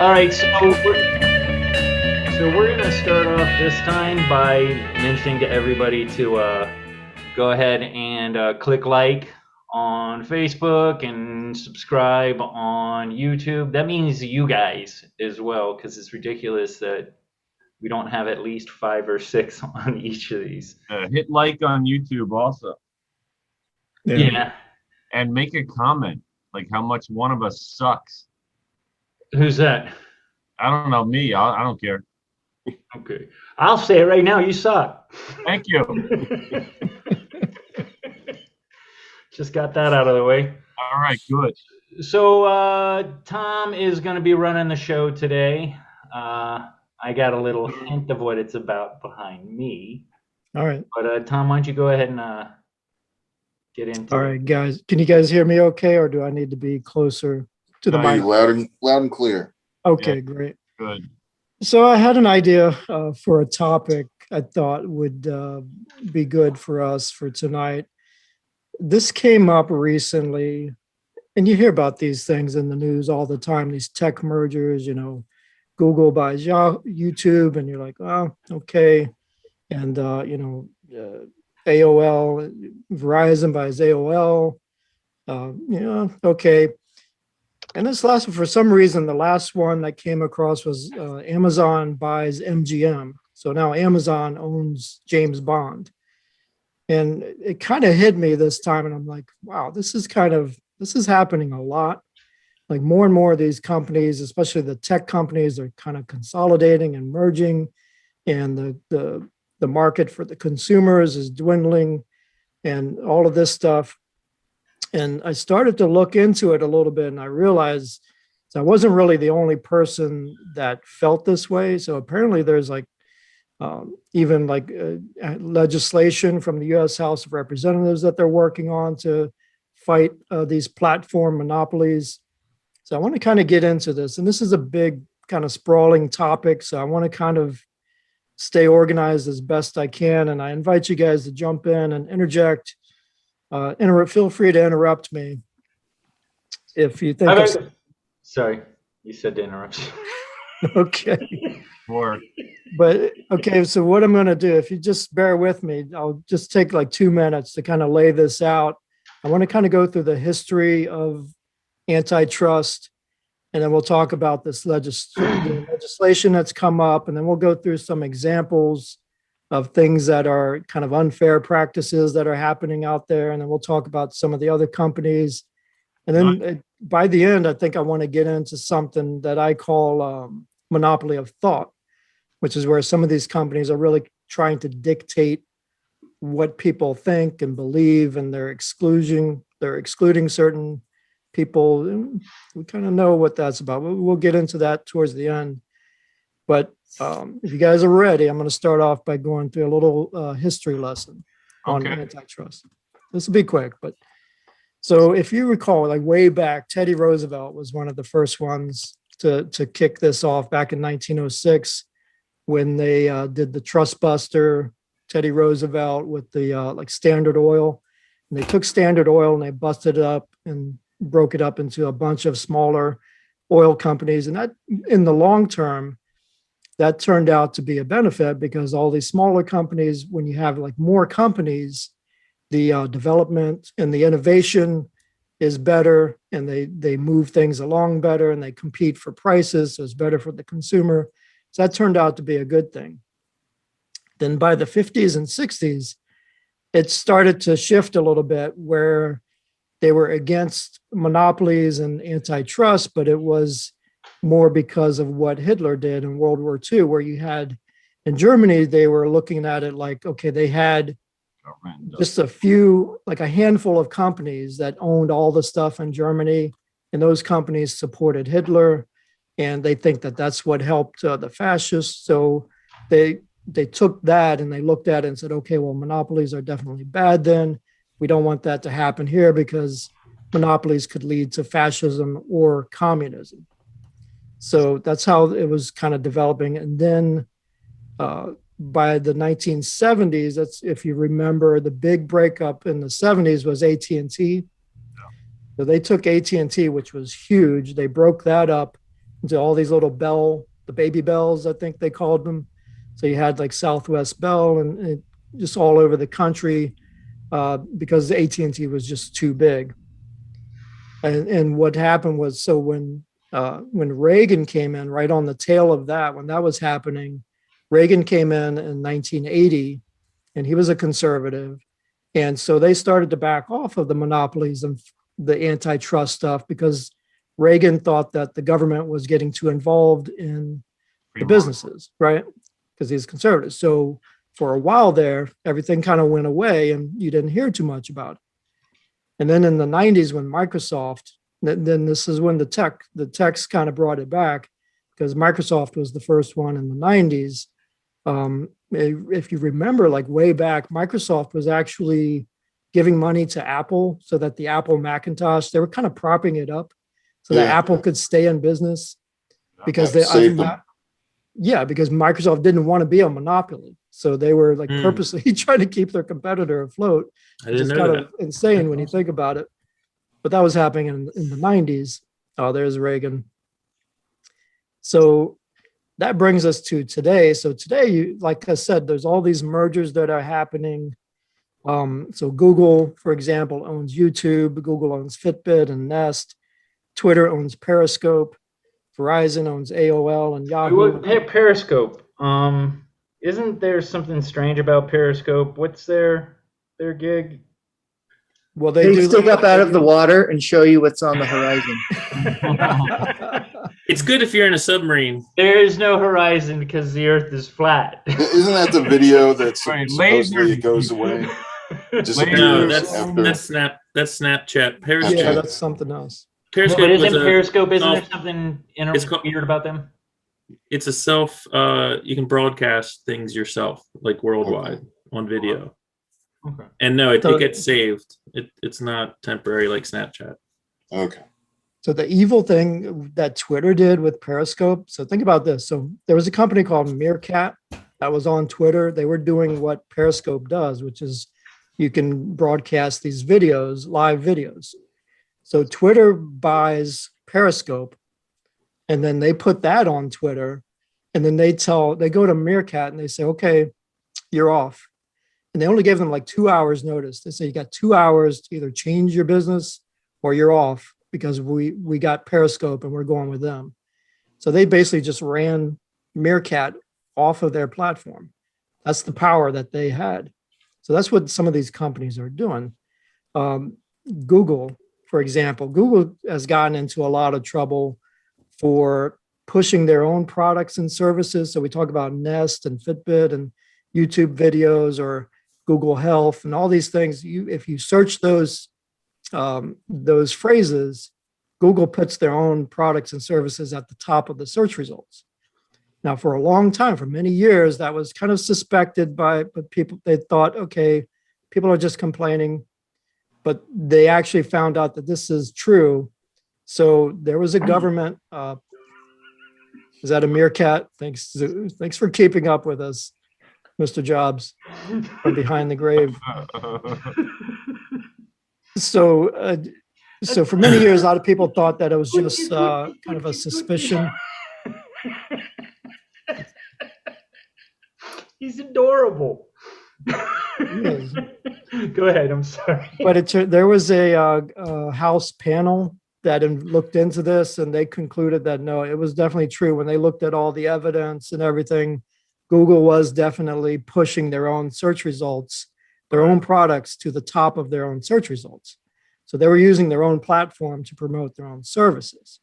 All right, so we're gonna start off this time by mentioning to everybody to go ahead and click like on Facebook and subscribe on YouTube. That means you guys as well, because it's ridiculous that we don't have at least 5 or 6 on each of these. Hit like on YouTube also, Yeah. and make a comment like how much one of us sucks. Who's that? I don't know me. I don't care. Okay. I'll say it right now. You suck. Thank you. Just got that out of the way. All right, good. So Tom is going to be running the show today. I got a little hint of what it's about behind me. All right. But Tom, why don't you go ahead and get into All it? right, guys. Can you guys hear me okay, or do I need to be closer to the No, mic? Loud and clear. Okay, Yeah. great. Good. So I had an idea for a topic I thought would be good for us for tonight. This came up recently, and you hear about these things in the news all the time, these tech mergers, Google buys YouTube, and you're like, oh, okay. And, AOL, Verizon buys AOL, okay. And this last one, for some reason, the last one that came across was Amazon buys MGM. So now Amazon owns James Bond. And it kind of hit me this time. And I'm like, wow, this is happening a lot. Like more and more of these companies, especially the tech companies, are kind of consolidating and merging. And the market for the consumers is dwindling and all of this stuff. And I started to look into it a little bit, and I realized I wasn't really the only person that felt this way. So apparently there's even legislation from the U.S. House of Representatives that they're working on to fight these platform monopolies. So I want to kind of get into this. And this is a big kind of sprawling topic. So I want to kind of stay organized as best I can. And I invite you guys to jump in and interject. Feel free to interrupt me if you think of. Sorry, you said to interrupt. Okay. Or But okay, so what I'm going to do, if you just bear with me, I'll just take like 2 minutes to kind of lay this out. I want to kind of go through the history of antitrust, and then we'll talk about this legislation that's come up, and then we'll go through some examples of things that are kind of unfair practices that are happening out there. And then we'll talk about some of the other companies. And then by the end, I think I want to get into something that I call monopoly of thought, which is where some of these companies are really trying to dictate what people think and believe, and they're excluding certain people. And we kind of know what that's about. We'll get into that towards the end. But if you guys are ready, I'm going to start off by going through a little history lesson on antitrust. This will be quick, but so if you recall, like way back, Teddy Roosevelt was one of the first ones to kick this off back in 1906 when they did the trust buster. Teddy Roosevelt with the Standard Oil, and they took Standard Oil and they busted it up and broke it up into a bunch of smaller oil companies, and that in the long term, that turned out to be a benefit because all these smaller companies, when you have like more companies, the development and the innovation is better, and they move things along better, and they compete for prices, so it's better for the consumer. So that turned out to be a good thing. Then by the 50s and 60s, it started to shift a little bit where they were against monopolies and antitrust, but it was more because of what Hitler did in World War II, where you had in Germany, they were looking at it like, okay, they had just a few, like a handful of companies that owned all the stuff in Germany, and those companies supported Hitler, and they think that that's what helped the fascists. So they took that and they looked at it and said, okay, well, monopolies are definitely bad then. We don't want that to happen here because monopolies could lead to fascism or communism. So that's how it was kind of developing. And then by the 1970s, that's, if you remember, the big breakup in the 70s was AT&T. So they took AT&T, which was huge. They broke that up into all these little the baby bells, I think they called them. So you had like Southwest Bell and just all over the country because AT&T was just too big. And what happened was, so when Reagan came in, right on the tail of that, when that was happening, Reagan came in 1980, and he was a conservative, and so they started to back off of the monopolies and the antitrust stuff because Reagan thought that the government was getting too involved in the businesses, right? Because he's conservative. So for a while there, everything kind of went away, and you didn't hear too much about it. And then in the 90s, when Microsoft, then this is when the techs kind of brought it back because Microsoft was the first one in the 90s. If you remember, like way back, Microsoft was actually giving money to Apple so that the Apple Macintosh, they were kind of propping it up so that Apple could stay in business because because Microsoft didn't want to be a monopoly. So they were like purposely trying to keep their competitor afloat. I didn't know kind that. of insane when you think about it. But that was happening in the 90s. Oh, there's Reagan. So that brings us to today. So today, like I said, there's all these mergers that are happening. So Google, for example, owns YouTube. Google owns Fitbit and Nest. Twitter owns Periscope. Verizon owns AOL and Yahoo. Hey, Periscope. Isn't there something strange about Periscope? What's their gig? Well, They stick up out of the water and show you what's on the horizon. It's good if you're in a submarine. There is no horizon because the Earth is flat. Isn't that the video that's Right, supposedly lasers. it goes away? No, Disappears that's after. that's Snapchat. Periscope. Yeah, that's something else. Periscope But was isn't a Periscope? Isn't there self- something it's called- weird about them? it's a self. You can broadcast things yourself, like worldwide on video. Okay. And no, it So- gets saved. It's not temporary like Snapchat. Okay. So the evil thing that Twitter did with Periscope. So think about this. So there was a company called Meerkat that was on Twitter. They were doing what Periscope does, which is you can broadcast these videos, live videos. So Twitter buys Periscope, and then they put that on Twitter, and then they go to Meerkat and they say, okay, you're off. And they only gave them like 2 hours notice. They say you got 2 hours to either change your business or you're off because we got Periscope and we're going with them. So they basically just ran Meerkat off of their platform. That's the power that they had. So that's what some of these companies are doing. Google, for example, Google has gotten into a lot of trouble for pushing their own products and services. So we talk about Nest and Fitbit and YouTube videos or Google Health and all these things. If you search those phrases, Google puts their own products and services at the top of the search results. Now, for a long time, for many years, that was kind of suspected but people. They thought, okay, people are just complaining, but they actually found out that this is true. So there was a government. Is that a meerkat? Thanks for keeping up with us, Mr. Jobs, from behind the grave. So for many years, a lot of people thought that it was just kind of a suspicion. He's adorable. Yes. Go ahead. I'm sorry. But there was a House panel that looked into this, and they concluded that no, it was definitely true. When they looked at all the evidence and everything, Google was definitely pushing their own search results, their own products to the top of their own search results. So they were using their own platform to promote their own services.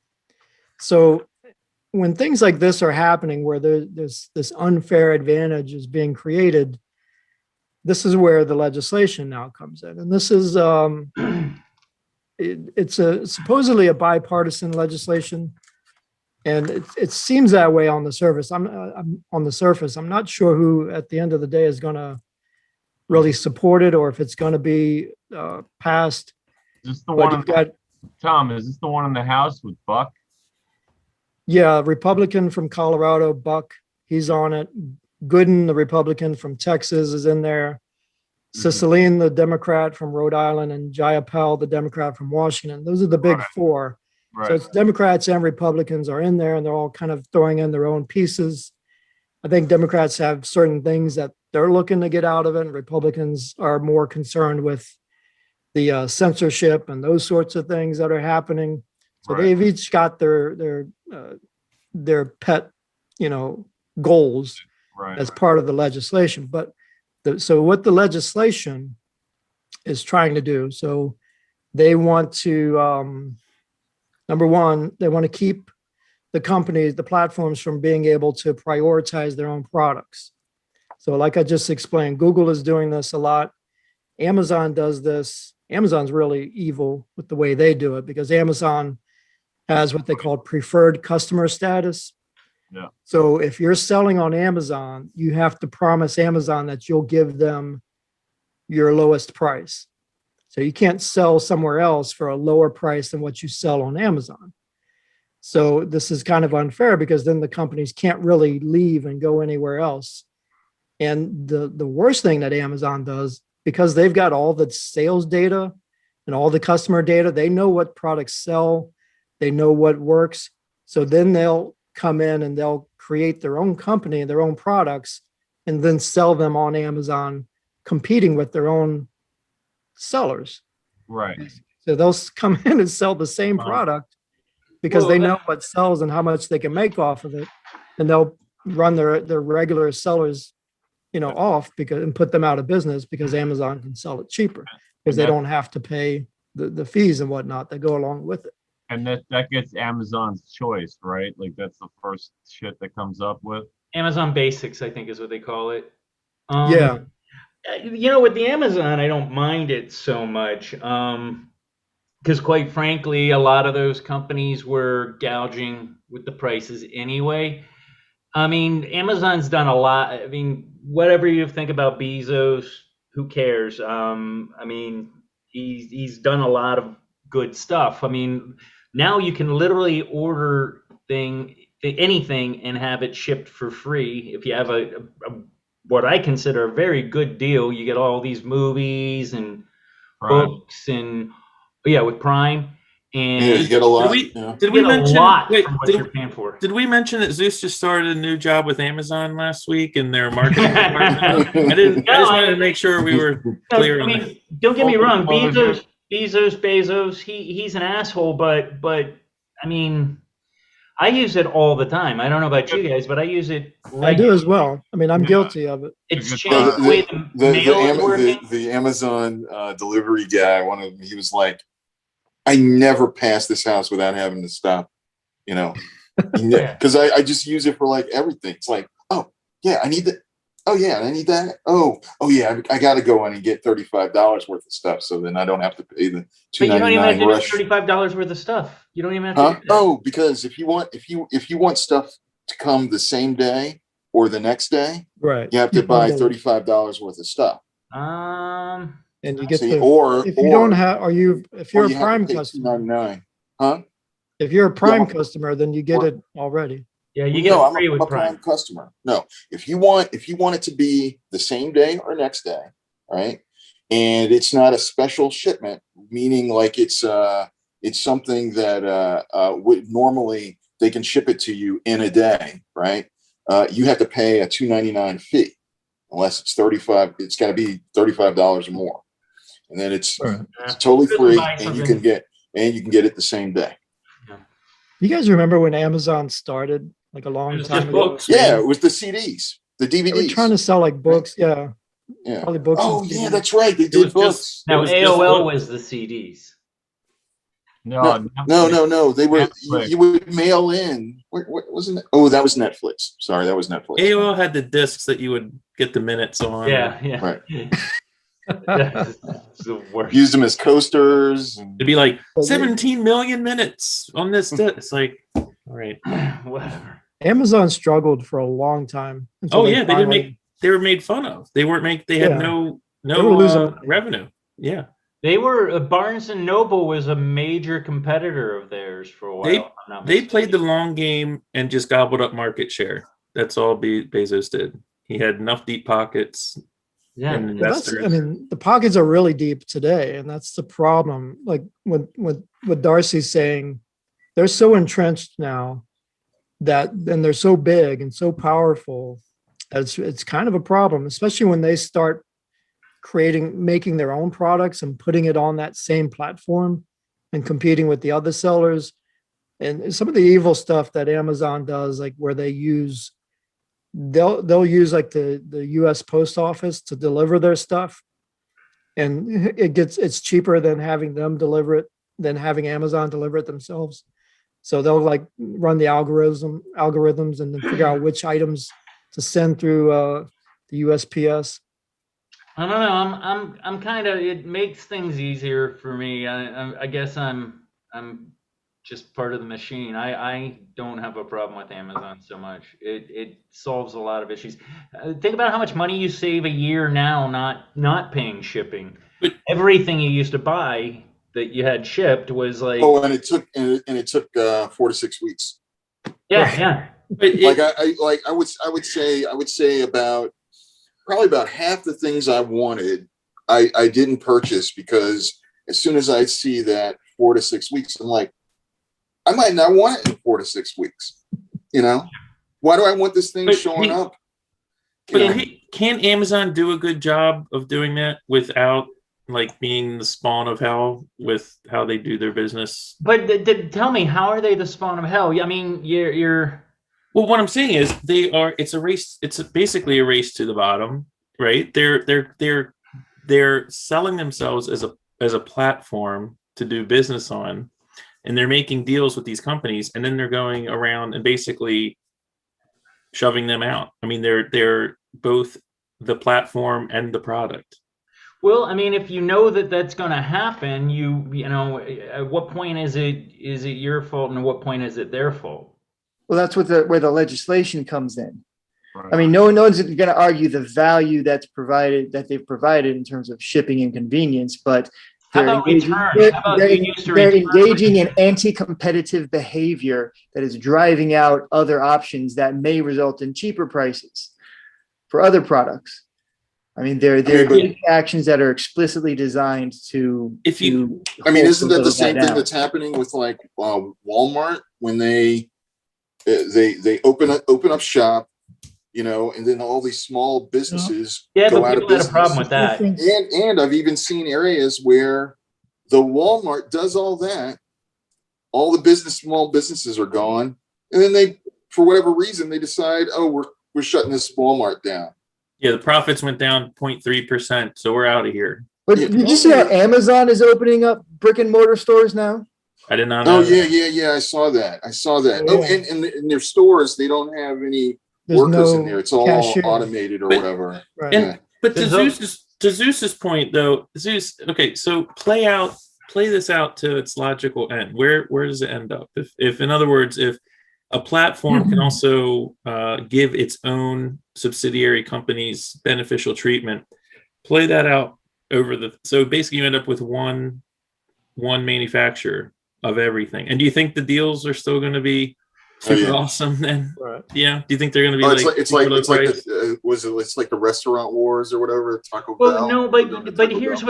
So when things like this are happening, where there's this unfair advantage is being created, this is where the legislation now comes in. And this is, it's supposedly a bipartisan legislation. And it seems that way on the surface. I'm on the surface. I'm not sure who at the end of the day is going to really support it or if it's going to be passed. Is this the But one? you've got, Tom, is this the one in the House with Buck? yeah, Republican from Colorado, Buck, he's on it. Gooden, the Republican from Texas, is in there. Cicilline, the Democrat from Rhode Island, and Jayapal, the Democrat from Washington. Those are the big Right. four. So it's Democrats and Republicans are in there, and they're all kind of throwing in their own pieces. I think Democrats have certain things that they're looking to get out of it, and Republicans are more concerned with the censorship and those sorts of things that are happening. So they've each got their pet, goals as part of the legislation. But so what the legislation is trying to do, so they want to, number one, they want to keep the companies, the platforms from being able to prioritize their own products. So like I just explained, Google is doing this a lot. Amazon does this. Amazon's really evil with the way they do it because Amazon has what they call preferred customer status. Yeah. So if you're selling on Amazon, you have to promise Amazon that you'll give them your lowest price. So you can't sell somewhere else for a lower price than what you sell on Amazon. So this is kind of unfair because then the companies can't really leave and go anywhere else. And the worst thing that Amazon does, because they've got all the sales data and all the customer data, they know what products sell, they know what works. So then they'll come in and they'll create their own company and their own products and then sell them on Amazon, competing with their own sellers. Right. So they'll come in and sell the same product because they know what sells and how much they can make off of it. And they'll run their regular sellers, off and put them out of business because Amazon can sell it cheaper because they don't have to pay the fees and whatnot that go along with it. And that gets Amazon's choice, right? Like that's the first shit that comes up with. Amazon Basics, I think is what they call it. Yeah. With the Amazon, I don't mind it so much. Because quite frankly, a lot of those companies were gouging with the prices anyway. I mean, Amazon's done a lot. I mean, whatever you think about Bezos, who cares? I mean, he's done a lot of good stuff. I mean, now you can literally order anything and have it shipped for free. If you have a what I consider a very good deal, you get all these movies and books and with Prime. And you get a lot. Did we mention a lot from what you're paying for? Did we mention that Zeus just started a new job with Amazon last week in their marketing department? I just wanted to make sure we were clear on that. Don't get me wrong, Bezos, he's an asshole, but I mean, I use it all the time. I don't know about you guys, but I use it. I do as well. I mean, I'm guilty of it. It's changed the way the mail is working. The Amazon delivery guy, he was like, I never pass this house without having to stop, because I just use it for like everything. It's like, oh yeah, I need that. Oh yeah, I need that. Oh yeah, I got to go in and get $35 worth of stuff, so then I don't have to pay the $2.99 rush. But you don't even have to do $35 worth of stuff. You don't even have to. Do that. Oh, because if you want stuff to come the same day or the next day, right, you have to buy $35 worth of stuff. And you get if you're a Prime customer, $2.99, huh? If you're a Prime customer, then you get it already. Yeah, you get it free with I'm a Prime customer. No, if you want it to be the same day or next day, right? And it's not a special shipment, meaning like it's something that would normally they can ship it to you in a day, right? You have to pay a $2.99 fee, unless it's $35. It's got to be $35 or more. And then it's totally free, and you can get it the same day. You guys remember when Amazon started, like a long time ago? Books, yeah, it was the CDs, the DVDs. They were trying to sell like books, yeah. Probably books. Oh yeah, that's right. They did books. Now AOL was the CDs. No. They were. You would mail in. What wasn't it? Oh, that was Netflix. Sorry, that was Netflix. AOL had the discs that you would get the minutes on. Yeah. Right. That's the worst. Used them as coasters. It'd be like 17 million minutes on this disc. It's like, all right, whatever. Amazon struggled for a long time. They were made fun of. They had no revenue. Yeah. They were Barnes and Noble was a major competitor of theirs for a while. They played the long game and just gobbled up market share. That's all Bezos did. He had enough deep pockets. Yeah, the pockets are really deep today, and that's the problem. Like what Darcy's saying, they're so entrenched now that, and they're so big and so powerful. It's kind of a problem, especially when they start making their own products and putting it on that same platform and competing with the other sellers. And some of the evil stuff that Amazon does, like where they'll use like the US Post Office to deliver their stuff. And it's cheaper than having them deliver it than having Amazon deliver it themselves. So they'll like run the algorithms and then figure out which items to send through the USPS. I don't know. I'm kind of. It makes things easier for me. I guess I'm just part of the machine. I don't have a problem with Amazon so much. It solves a lot of issues. Think about how much money you save a year now, not paying shipping. But- Everything you used to buy that you had shipped was like, Oh, and it took 4 to 6 weeks. yeah. But I would say about probably about half the things I wanted, I didn't purchase because as soon as I see that 4 to 6 weeks, I'm like, I might not want it in 4 to 6 weeks. You know, why do I want this thing showing up? But can Amazon do a good job of doing that without like being the spawn of hell with how they do their business? But tell me, how are they the spawn of hell? I mean, you're. Well, what I'm saying is they are. It's a race. It's basically a race to the bottom, right? They're selling themselves as a platform to do business on, and they're making deals with these companies, and then they're going around and basically shoving them out. I mean, they're both the platform and the product. Well, I mean, if you know that that's going to happen, you know, at what point is it your fault, and at what point is it their fault? Well, that's where the legislation comes in. Right. I mean, no one's going to argue the value that they've provided in terms of shipping and convenience, but How they're about engaging, return? How about you used to they're return? engaging in anti-competitive behavior that is driving out other options that may result in cheaper prices for other products. I mean, they're taking actions that are explicitly designed to. Isn't that the same thing that's happening with like Walmart when they open up shop, you know, and then all these small businesses Yeah, go but out of people had business. a problem with that. And I've even seen areas where the Walmart does all that. All the small businesses are gone, and then they, for whatever reason, they decide, oh, we're shutting this Walmart down. Yeah, the profits went down 0.3%, so we're out of here. But did you see how Amazon is opening up brick and mortar stores now? I did not know. Oh yeah. I saw that. Oh, and in their stores, they don't have any workers in there. It's all automated or whatever. Right. And but to Zeus's point though, Zeus. Okay, so play this out to its logical end. Where does it end up? If in other words, if a platform can also give its own subsidiary companies beneficial treatment, play that out so basically you end up with one manufacturer of everything. And do you think the deals are still going to be super awesome then? Right. Yeah. Do you think they're going to be it's like the restaurant wars or whatever? Taco Bell. Well, no, but here's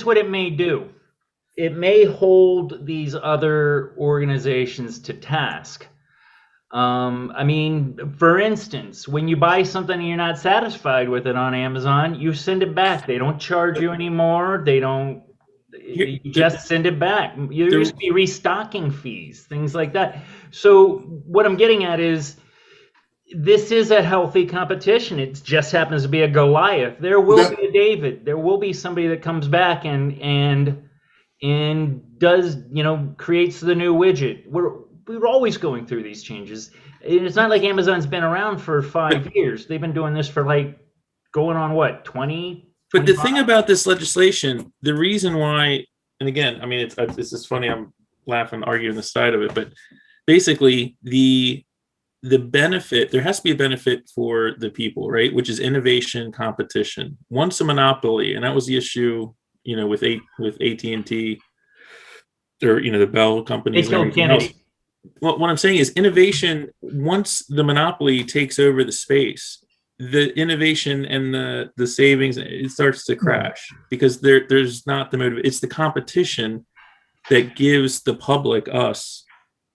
what it may do. It may hold these other organizations to task. I mean, for instance, when you buy something and you're not satisfied with it on Amazon, you send it back. They don't charge you anymore. You just send it back. There used to be restocking fees, things like that. So what I'm getting at is this is a healthy competition. It just happens to be a Goliath. There will be a David. There will be somebody that comes back and does, creates the new widget. We're always going through these changes. It's not like Amazon's been around for 5 years. They've been doing this for going on what, 20? But the thing about this legislation, the reason why, and again, I mean, it's just funny. I'm laughing, arguing the side of it, but basically the benefit, there has to be a benefit for the people, right? Which is innovation, competition. Once a monopoly, and that was the issue, with AT&T or, the Bell companies and everything else. Well, what I'm saying is innovation, once the monopoly takes over the space, the innovation and the savings, it starts to crash because there's not the motive. It's the competition that gives the public, us,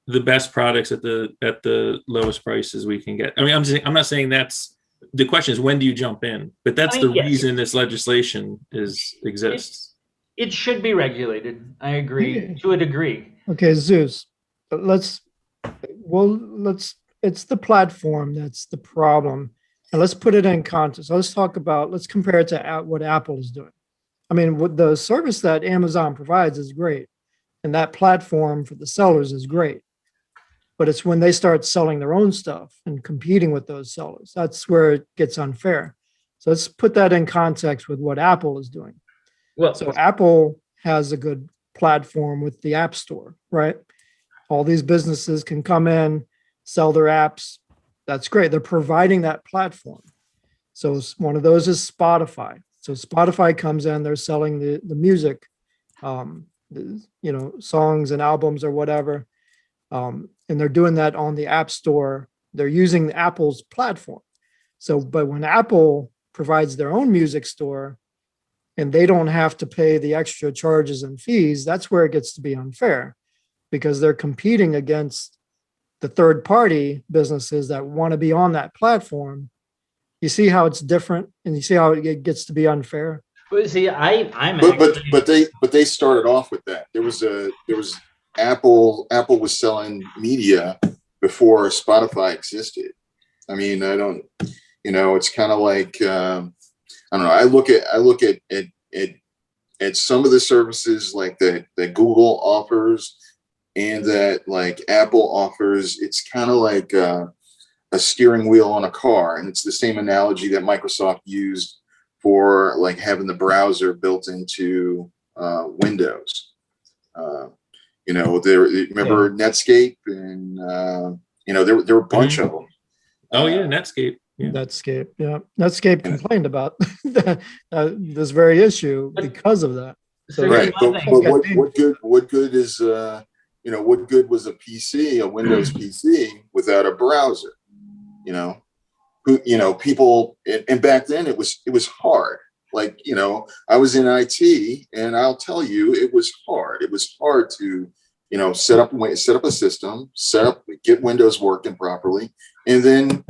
the best products at the lowest prices we can get. I mean, I'm not saying that's the question is when do you jump in? But that's the yes. reason this legislation exists. It should be regulated. I agree to a degree. Okay, Zeus, let's, it's the platform that's the problem. And let's put it in context. Let's compare it to what Apple is doing. I mean, what the service that Amazon provides is great. And that platform for the sellers is great. But it's when they start selling their own stuff and competing with those sellers, that's where it gets unfair. So let's put that in context with what Apple is doing. Well, So Apple has a good platform with the App Store, right? All these businesses can come in, sell their apps. That's great. They're providing that platform. So one of those is Spotify. So Spotify comes in, they're selling the music, songs and albums or whatever. And they're doing that on the App Store. They're using Apple's platform. So, but when Apple provides their own music store and they don't have to pay the extra charges and fees, that's where it gets to be unfair because they're competing against the third party businesses that want to be on that platform. You see how it's different and you see how it gets to be unfair. but see, But they started off with that. There was Apple was selling media before Spotify existed. I mean, it's kind of like I don't know. I look at some of the services like that Google offers and that like Apple offers. It's kind of like a steering wheel on a car, and it's the same analogy that Microsoft used for like having the browser built into Windows. Remember Netscape, and there were a bunch of them. Oh yeah, Netscape. Yeah. Netscape, yeah. Netscape complained about this very issue because of that. So Right, but what good is what good was a PC, a Windows PC, without a browser? People, and back then it was hard. Like, I was in IT, and I'll tell you, it was hard. It was hard to, set up a system, get Windows working properly, and then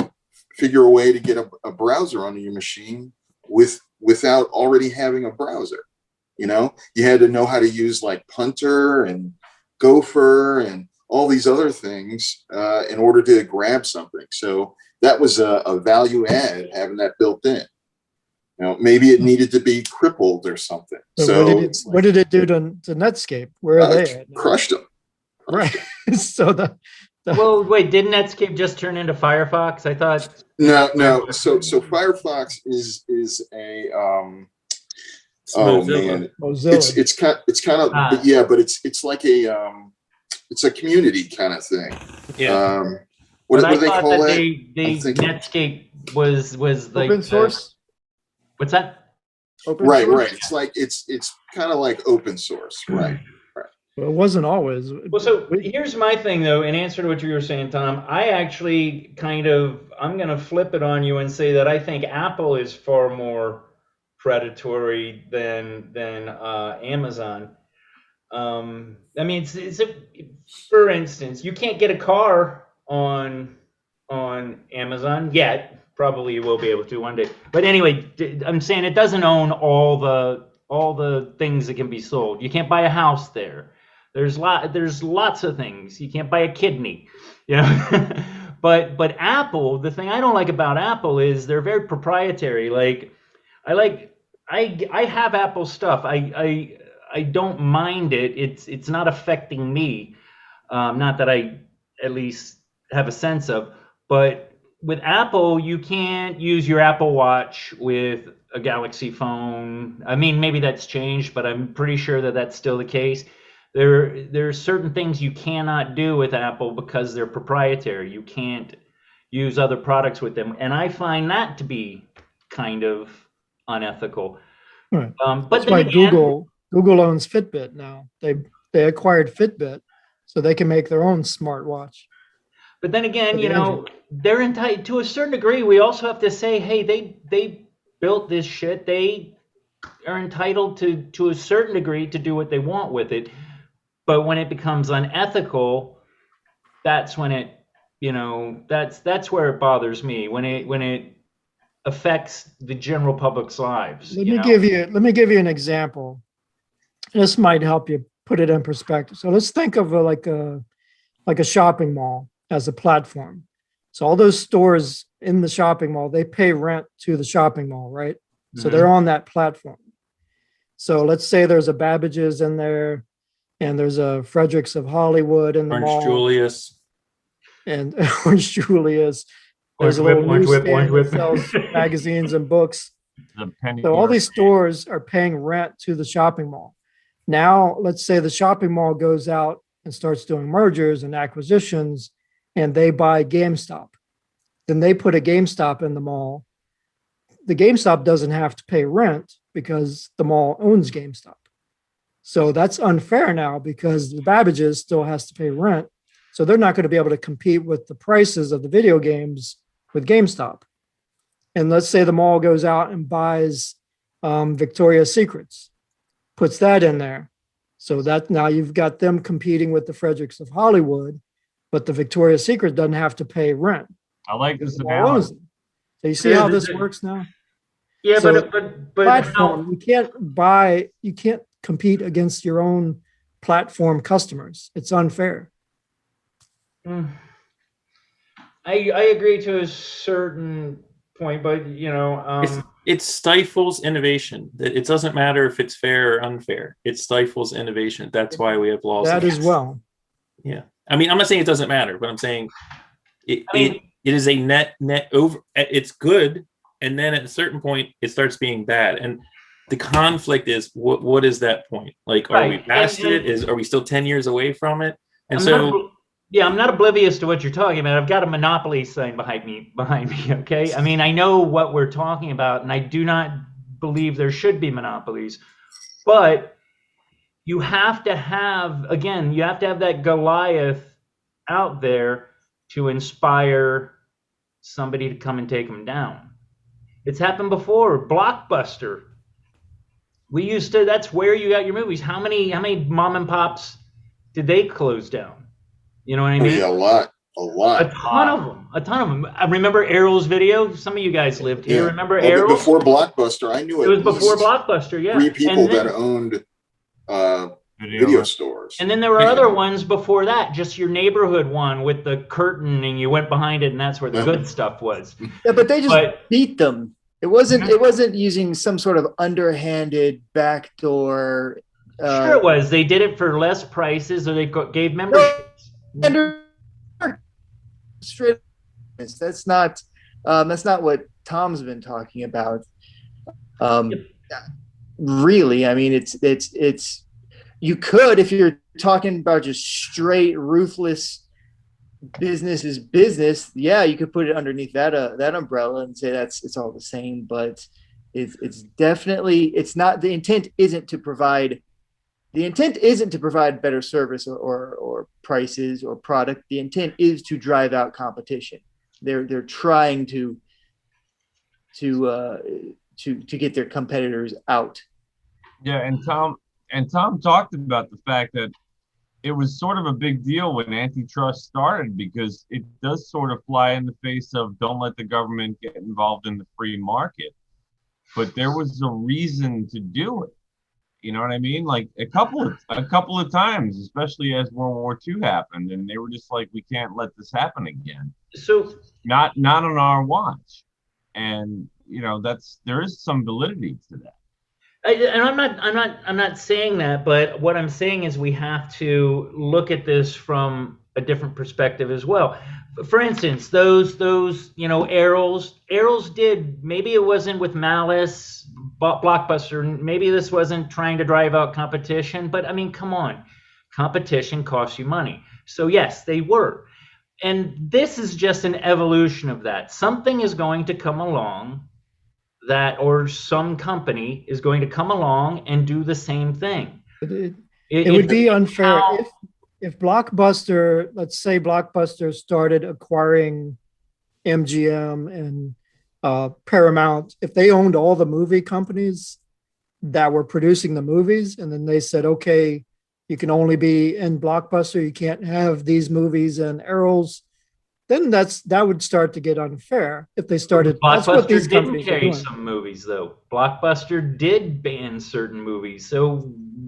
figure a way to get a browser onto your machine without already having a browser. You had to know how to use like Punter and Gopher and all these other things in order to grab something. So that was a value add, having that built in. Maybe it needed to be crippled or something. So what did it do to Netscape? Where are they at? Crushed them. Right. So well, wait, didn't Netscape just turn into Firefox? I thought. No. So Firefox is a man, Mozilla. it's kind of but it's like it's a community kind of thing. Yeah. What do they call that? Netscape was like open source. What's that? Open Right. source? It's kind of like open source, right? Well, it wasn't always. Well, so here's my thing, though, in answer to what you were saying, Tom. I actually I'm going to flip it on you and say that I think Apple is far more predatory than Amazon. I mean, for instance, you can't get a car on Amazon yet. Probably you will be able to one day. But anyway, I'm saying it doesn't own all the things that can be sold. You can't buy a house there. There's lots of things. You can't buy a kidney, But Apple, the thing I don't like about Apple is they're very proprietary. Like I have Apple stuff. I don't mind it. It's not affecting me. Not that I at least have a sense of. But with Apple, you can't use your Apple Watch with a Galaxy phone. I mean, maybe that's changed, but I'm pretty sure that that's still the case. There's certain things you cannot do with Apple because they're proprietary. You can't use other products with them, and I find that to be kind of unethical. Right. But that's then why again, Google owns Fitbit now. They acquired Fitbit so they can make their own smartwatch. But then again, they're entitled to a certain degree. We also have to say, hey, they built this shit. They are entitled to a certain degree to do what they want with it. But when it becomes unethical, that's when it, that's where it bothers me, when it affects the general public's lives. Let me give you an example. This might help you put it in perspective. So let's think of like a shopping mall as a platform. So all those stores in the shopping mall, they pay rent to the shopping mall, right? So they're on that platform. So let's say there's a Babbage's in there, and there's a Fredericks of Hollywood in the Orange mall, Julius. and Orange Julius. There's a little newsstand that sells magazines and books. The penny So all market. these stores are paying rent to the shopping mall. Now, let's say the shopping mall goes out and starts doing mergers and acquisitions, and they buy GameStop. Then they put a GameStop in the mall. The GameStop doesn't have to pay rent because the mall owns GameStop. So that's unfair now because the Babbage's still has to pay rent. So they're not going to be able to compete with the prices of the video games with GameStop. And let's say the mall goes out and buys Victoria's Secrets, puts that in there. So that now you've got them competing with the Fredericks of Hollywood, but the Victoria's Secret doesn't have to pay rent. I like because this the mall owns analogy. them. So you see how this works now? Yeah, So but platform, you can't compete against your own platform customers. It's unfair. I agree to a certain point, but It stifles innovation. It doesn't matter if it's fair or unfair. It stifles innovation. That's why we have laws. That as well. Yeah. I mean, I'm not saying it doesn't matter, but I'm saying it is a net over. It's good, and then at a certain point, it starts being bad. And the conflict is what is that point? Like, are we past it? Are we still 10 years away from it? And I'm not oblivious to what you're talking about. I've got a Monopolies sign behind me. Okay, I mean, I know what we're talking about, and I do not believe there should be monopolies, but you have to have that Goliath out there to inspire somebody to come and take them down. It's happened before. Blockbuster. That's where you got your movies. How many mom and pops did they close down? You know what I mean? Yeah, a lot. A ton of them. I remember Errol's Video. Some of you guys lived here. Yeah. Remember Well, Errol? before Blockbuster, I knew It was before Blockbuster, yeah. 3 people that owned video stores. And then there were other ones before that, just your neighborhood one with the curtain, and you went behind it, and that's where the good stuff was. Yeah, but they just beat them. It wasn't using some sort of underhanded backdoor. Sure, it was. They did it for less prices, or they gave memberships. Straight. That's not what Tom's been talking about. Really, I mean, it's you could, if you're talking about just straight ruthless business is business. Yeah, you could put it underneath that umbrella and say it's all the same. But it's definitely, it's not. The intent isn't to provide. The intent isn't to provide better service or prices or product. The intent is to drive out competition. They're trying to get their competitors out. Yeah, and Tom talked about the fact that it was sort of a big deal when antitrust started because it does sort of fly in the face of don't let the government get involved in the free market. But there was a reason to do it. You know what I mean? Like a couple of times, especially as World War II happened, and they were just like, we can't let this happen again. So not on our watch. And there is some validity to that. And I'm not saying that, but what I'm saying is we have to look at this from a different perspective as well. For instance, those Errol's did, maybe it wasn't with malice, Blockbuster, maybe this wasn't trying to drive out competition, but I mean, come on, competition costs you money. So yes, they were. And this is just an evolution of that. Something is going to come along or some company is going to come along and do the same thing. It would be unfair if Blockbuster, let's say Blockbuster started acquiring MGM and Paramount, if they owned all the movie companies that were producing the movies, and then they said, okay, you can only be in Blockbuster. You can't have these movies in Errol's. Then that would start to get unfair if they started. That's what these Blockbuster didn't companies are carry doing. some movies, though. Blockbuster did ban certain movies. So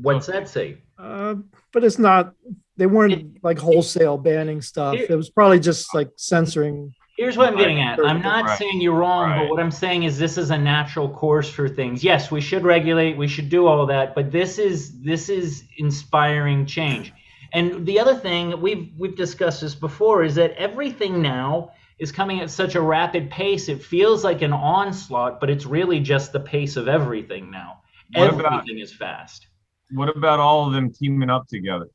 what's that say? But it's not. They weren't like wholesale banning stuff. It was probably just like censoring. Here's what I'm getting at. I'm not Right. saying you're wrong, but Right. what I'm saying is this is a natural course for things. Yes, we should regulate, we should do all of that, but this is inspiring change. And the other thing, we've discussed this before, is that everything now is coming at such a rapid pace. It feels like an onslaught, but it's really just the pace of everything now. What about- Everything is fast. What about all of them teaming up together?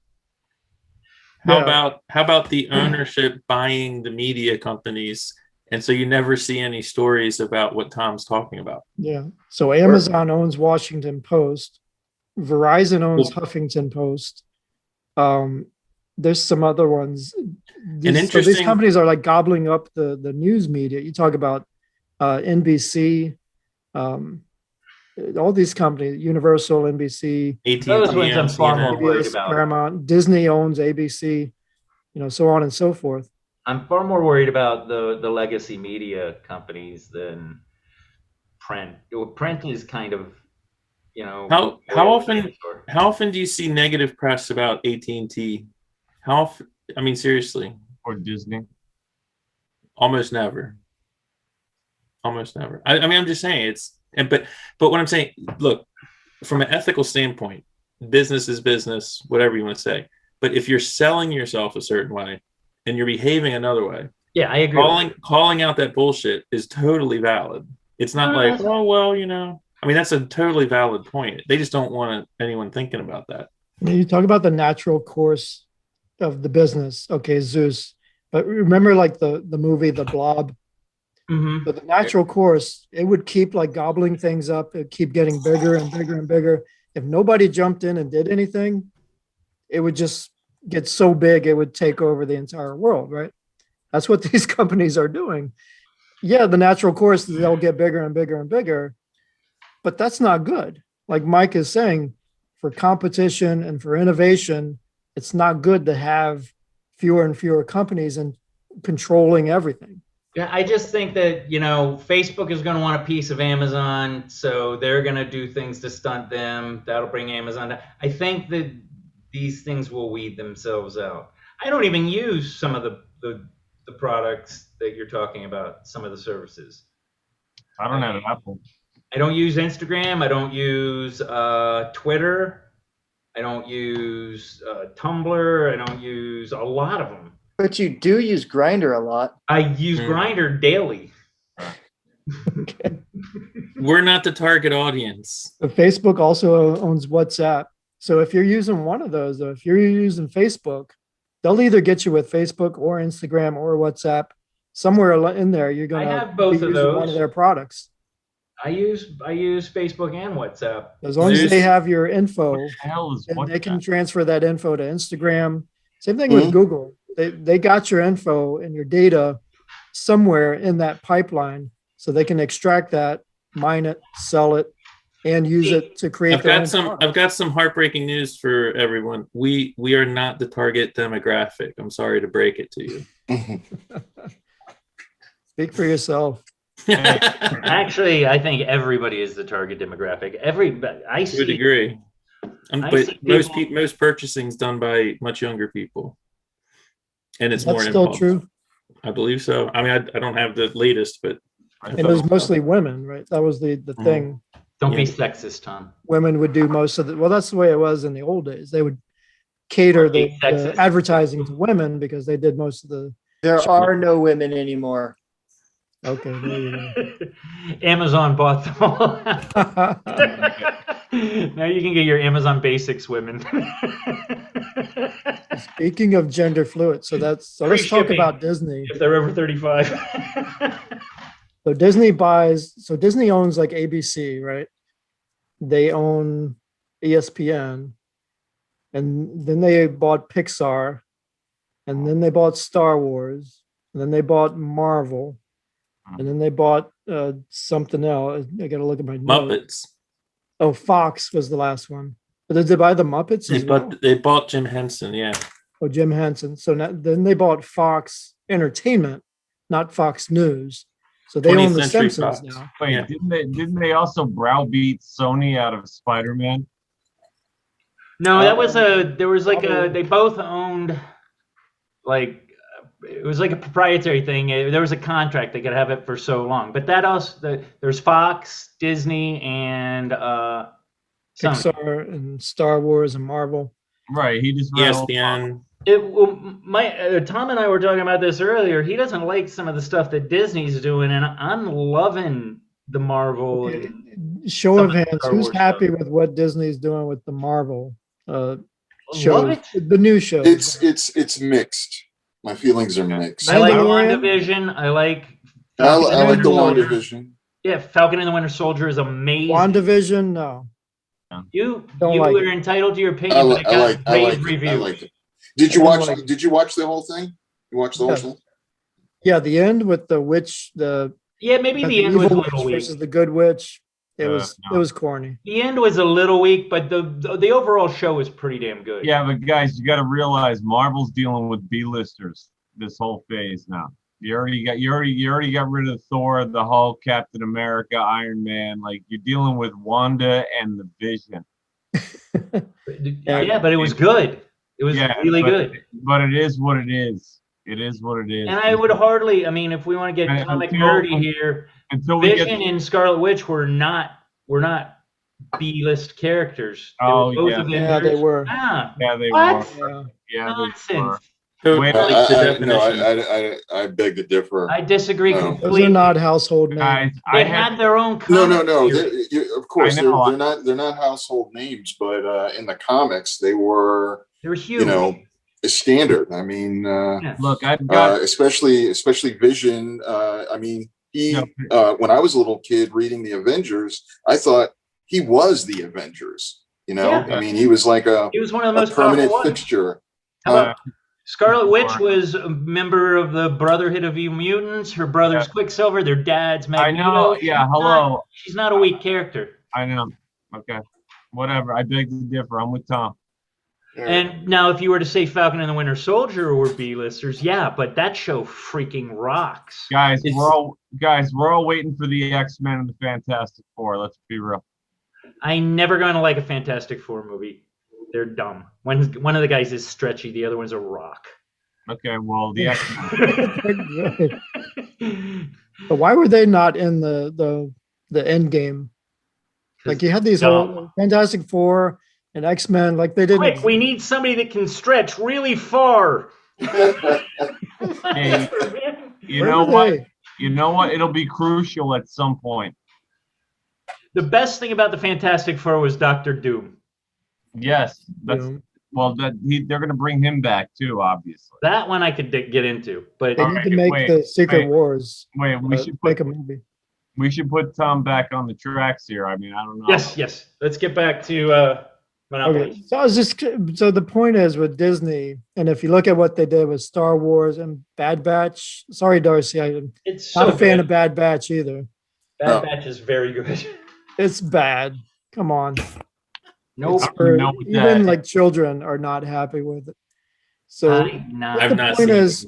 How Yeah. about the ownership buying the media companies, and so you never see any stories about what Tom's talking about? Yeah. So Amazon owns Washington Post. Verizon owns Huffington Post. There's some other ones. These interesting- companies are like gobbling up the news media. You talk about NBC, all these companies, Universal, NBC, AT&T, Those ones I'm far more CNN. worried CBS, about. Paramount, Disney owns ABC, so on and so forth. I'm far more worried about the legacy media companies than print. Print is kind of, How often dinosaur. how often do you see negative press about AT&T? How often, I mean, seriously, Or Disney? almost never. Almost never. I mean, I'm just saying but what I'm saying, look, from an ethical standpoint, business is business, whatever you want to say. But if you're selling yourself a certain way and you're behaving another way, Yeah, I agree. calling out that bullshit is totally valid. It's not No, like, that's- oh well, I mean, that's a totally valid point. They just don't want anyone thinking about that. You talk about the natural course of the business. Okay, Zeus. But remember like the movie The Blob? Mhm. But the natural course, it would keep like gobbling things up. It would keep getting bigger and bigger and bigger. If nobody jumped in and did anything, it would just get so big it would take over the entire world, right? That's what these companies are doing. Yeah, the natural course is they'll get bigger and bigger and bigger, but that's not good. Like Mike is saying, for competition and for innovation, it's not good to have fewer and fewer companies and controlling everything. Yeah, I just think that, Facebook is going to want a piece of Amazon, so they're going to do things to stunt them. That'll bring Amazon down. I think that these things will weed themselves out. I don't even use some of the products that you're talking about, some of the services. I don't have an Apple. I don't use Instagram. I don't use Twitter. I don't use Tumblr. I don't use a lot of them. But you do use Grinder a lot. I use Grindr daily. We're not the target audience. But Facebook also owns WhatsApp. So if you're using one of those, though, if you're using Facebook, they'll either get you with Facebook or Instagram or WhatsApp. Somewhere in there, you're going I to have both be of using one those. of their products. I use Facebook and WhatsApp. As long as Zeus. they have your info, What the hell is and they can WhatsApp? transfer that info to Instagram. Same thing with Google. They got your info and your data somewhere in that pipeline, so they can extract that, mine it, sell it, and use it to create I've their got own some product. I've got some heartbreaking news for everyone. We are not the target demographic. I'm sorry to break it to you. Speak for yourself. Actually, I think everybody is the target demographic. Everybody. I To a see. degree. I But see most purchasing is done by much younger people. And it's That's more still impulse. true. I believe so. I mean, I don't have the latest, but And it was mostly women, right? That was the thing. Don't be Yeah. sexist, Tom. Women would do most of the, well, that's the way it was in the old days. They would cater the Sexist. advertising to women because they did most of the, There are no women anymore. okay, there you Amazon bought them all. go. Now you can get your Amazon Basics women. Speaking of gender fluid, so let's Free talk shipping. about Disney. If they're over 35. So Disney owns like ABC, right? They own ESPN, and then they bought Pixar, and then they bought Star Wars, and then they bought Marvel, and then they bought something else. I gotta look at my notes. Muppets. Oh, Fox was the last one. But did they buy the Muppets as well? They bought Jim Henson, yeah. Oh, Jim Henson. So now, then they bought Fox Entertainment, not Fox News. So they 20th own the Century Simpsons Fox. now. Wait, Yeah. didn't they also browbeat Sony out of Spider-Man? No, that was there was like they both owned, like, it was like a proprietary thing. There was a contract, they could have it for so long. But that also, there's Fox, Disney, and Sony. Pixar and Star Wars and Marvel. Right, he just rattled ESPN. Tom and I were talking about this earlier. He doesn't like some of the stuff that Disney's doing, and I'm loving the Marvel. Okay, And show some of of the hands, Star who's Wars happy stuff. with what Disney's doing with the Marvel Love shows, it. the new shows? It's mixed. My feelings are mixed. I like Mandalorian? WandaVision. I like I Falcon and like the Winter Soldier. WandaVision. Yeah, Falcon and the Winter Soldier is amazing. WandaVision? No. You Don't like are it. entitled to your opinion, but it got rave reviews. I liked it. Did you watch? Did you watch the whole thing? You watched the whole Yes. thing? Yeah, the end with the witch, Yeah, maybe the end was a evil little witch weak. versus the good witch. It No. was corny. The end was a little weak, but the overall show was pretty damn good. Yeah, but guys, you got to realize Marvel's dealing with B-listers this whole phase now. You already got rid of Thor, the Hulk, Captain America, Iron Man. Like, you're dealing with Wanda and the Vision. Yeah, but it was good. It was really good. But it is what it is. It is what it is. And I would hardly, I mean, if we want to get comic nerdy here, until we Vision get and Scarlet Witch were not B-list characters. They Oh, were both yeah. Avengers. Yeah, they were. Ah, yeah, they what? were. Yeah. Yeah, they were. Nonsense. So, Wait, like the No, definition. I beg to differ. I disagree No. Those completely. are not household Guys, names. They had their own No, comic series. Of course, I know. they're not household names, but in the comics they were, They're huge. you know, a standard. I mean, Yeah. Look, I've got especially Vision. I mean, he when I was a little kid reading the Avengers, I thought he was the Avengers. You know, Yeah. I mean, he was like He was one of the a most powerful permanent ones. fixture. How about Scarlet Witch was a member of the Brotherhood of Evil Mutants. Her brother's Quicksilver. Their dad's Magneto. I know. Yeah, hello. She's not a weak character. I know. Okay. Whatever. I beg to differ. I'm with Tom. And now, if you were to say Falcon and the Winter Soldier were B-listers, yeah, but that show freaking rocks. Guys, It's- we're all waiting for the X-Men and the Fantastic Four. Let's be real. I'm never going to like a Fantastic Four movie. They're dumb. One of the guys is stretchy, the other one's a rock. Okay, well, the X-Men. But why were they not in the end game? Like, you had these whole Fantastic Four and X-Men, like they didn't. Quick, we need somebody that can stretch really far. Hey, you Where know were what? they? You know what? It'll be crucial at some point. The best thing about the Fantastic Four was Doctor Doom. Yes, that's You well. They're going to bring him back too, obviously. That one I could get into, but They need to make the Secret Wars. Wait, we should make put a movie. Tom back on the tracks here. I mean, I don't know. yes. Let's get back to Monopolies. Okay, so I was just so the point is with Disney, and if you look at what they did with Star Wars and Bad Batch. Sorry, Darcy, I'm It's not so a fan good. of Bad Batch either. Bad Batch is very good. It's bad. Come on. Nope. It's for- know with even that. like children are not happy with it. So I've the not point seen is,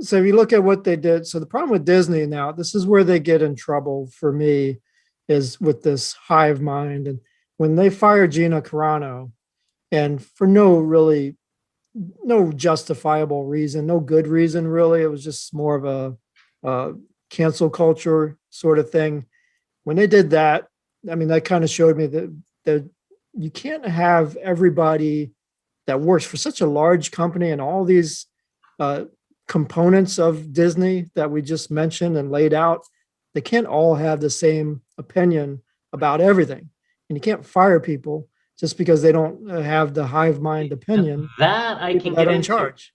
so if you look at what they did, so the problem with Disney now, this is where they get in trouble for me, is with this hive mind. And when they fired Gina Carano, and for no justifiable reason, no good reason really, it was just more of a cancel culture sort of thing. When they did that, I mean, that kind of showed me that you can't have everybody that works for such a large company and all these components of Disney that we just mentioned and laid out. They can't all have the same opinion about everything. And you can't fire people just because they don't have the hive mind opinion. That I People can that get are in into. charge.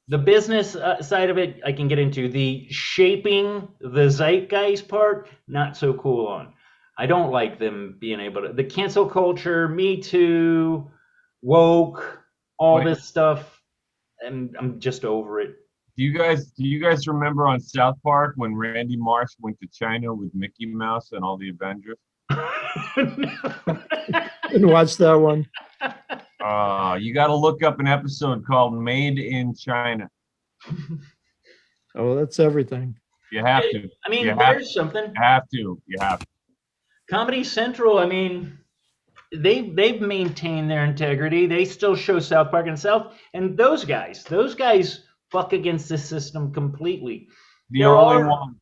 The business side of it, I can get into. The shaping the zeitgeist part, not so cool on. I don't like them being able to. The cancel culture, Me Too, woke, all Wait. this stuff, and I'm just over it. Do you guys remember on South Park when Randy Marsh went to China with Mickey Mouse and all the Avengers? Didn't watch that one. You got to look up an episode called Made in China. Oh, that's everything. You have to. I mean, You there's something. You have to. You have to. Comedy Central, I mean, they've maintained their integrity. They still show South Park and South, and those guys fuck against the system completely. The only one.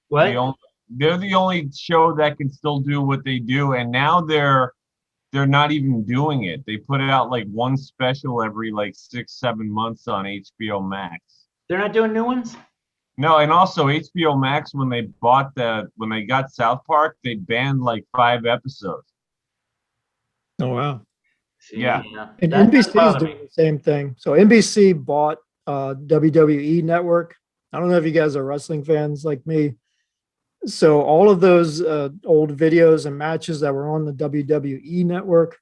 What? They're the only show that can still do what they do, and now they're not even doing it. They put out like one special every like 6-7 months on HBO Max. They're not doing new ones? No, and also HBO Max, when they got South Park, they banned like 5 episodes. Oh, wow. See, Yeah. And That does NBC is bother doing me. the same thing. So NBC bought WWE Network. I don't know if you guys are wrestling fans like me. So all of those old videos and matches that were on the WWE Network,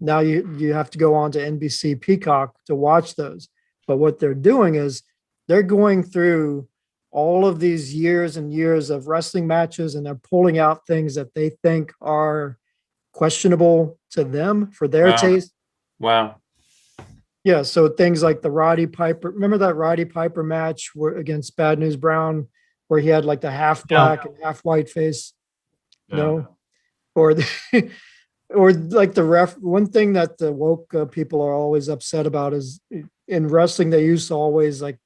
now you have to go on to NBC Peacock to watch those. But what they're doing is they're going through all of these years and years of wrestling matches, and they're pulling out things that they think are questionable to them for their Wow. taste. Wow. Yeah, so things like the Roddy Piper. Remember that Roddy Piper match against Bad News Brown, where he had like the half black and half white face? No, or or like the ref. One thing that the woke people are always upset about is in wrestling they used to always like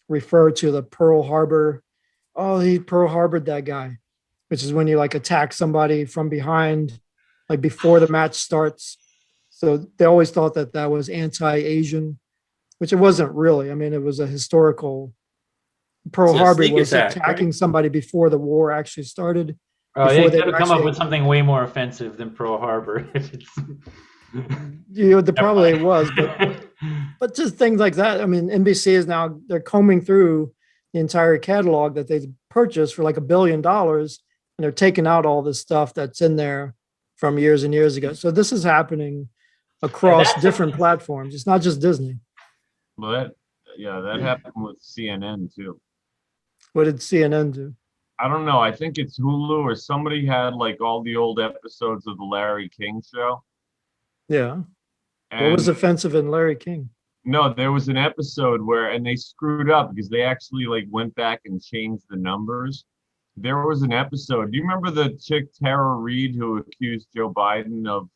refer to the Pearl Harbor. Oh, he Pearl Harbored that guy, which is when you like attack somebody from behind, like before the match starts. So they always thought that that was anti-Asian, which it wasn't really. I mean, it was a historical. Pearl It's a Harbor sneak was attack, attacking right? somebody before the war actually started. Oh, Before they they could have come up actually- with something way more offensive than Pearl Harbor. You know, there probably was, but just things like that. I mean, NBC is now they're combing through the entire catalog that they purchased for like $1 billion, and they're taking out all this stuff that's in there from years and years ago. So this is happening across that's different platforms. It's not just Disney. Well, that happened with CNN too. What did CNN do? I don't know. I think it's Hulu or somebody had like all the old episodes of the Larry King show. Yeah. And What was offensive in Larry King? no, there was an episode where, and they screwed up because they actually like went back and changed the numbers. There was an episode. Do you remember the chick Tara Reid who accused Joe Biden of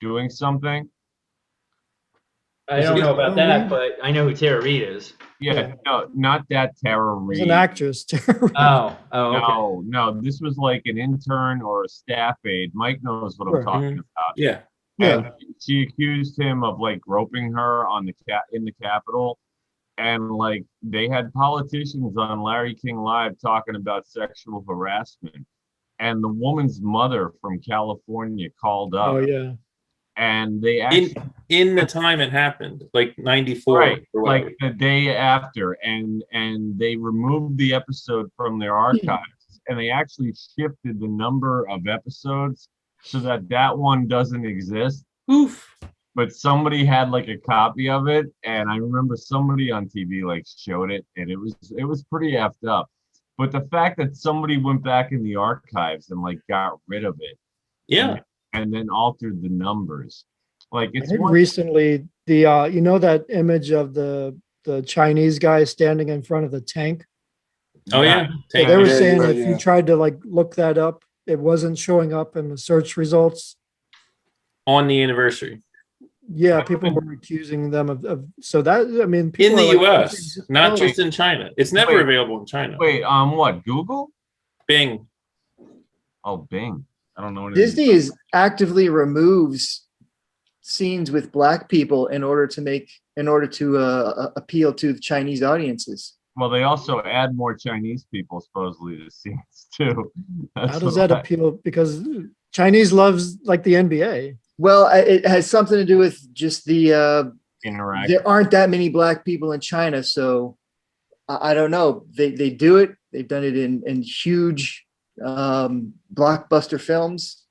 doing something? I don't know about that, but I know who Tara Reid is. Yeah, no, not that Tara It was Reid. an actress. Oh, okay. No, this was like an intern or a staff aide. Mike knows what I'm Sure. talking about. Yeah. And she accused him of like groping her on in the Capitol, and like they had politicians on Larry King Live talking about sexual harassment, and the woman's mother from California called up, Oh yeah. and they actually In the time it happened, like 94 right, or whatever. like the day after, and they removed the episode from their archives, and they actually shifted the number of episodes so that that one doesn't exist. Oof. But somebody had like a copy of it, and I remember somebody on TV like showed it, and it was pretty effed up. But the fact that somebody went back in the archives and like got rid of it, Yeah. and then altered the numbers, like I it's heard one, recently the you know that image of the Chinese guy standing in front of the tank. Oh yeah. Tank. They were Yeah, saying right, if yeah. you tried to like look that up, it wasn't showing up in the search results. On the anniversary Yeah, people were accusing them of so that I mean in people the are like, U.S., not just in China. It's never Wait. available in China. wait, what, Google? Bing. Oh, Bing. I don't know what it Disney is actively removes scenes with black people in order to appeal to the Chinese audiences. Well, they also add more Chinese people supposedly to scenes too. how does that appeal? Because Chinese loves like the NBA. Well, it has something to do with just interact? there aren't that many black people in China, so I don't know. They do it. They've done it in huge blockbuster films.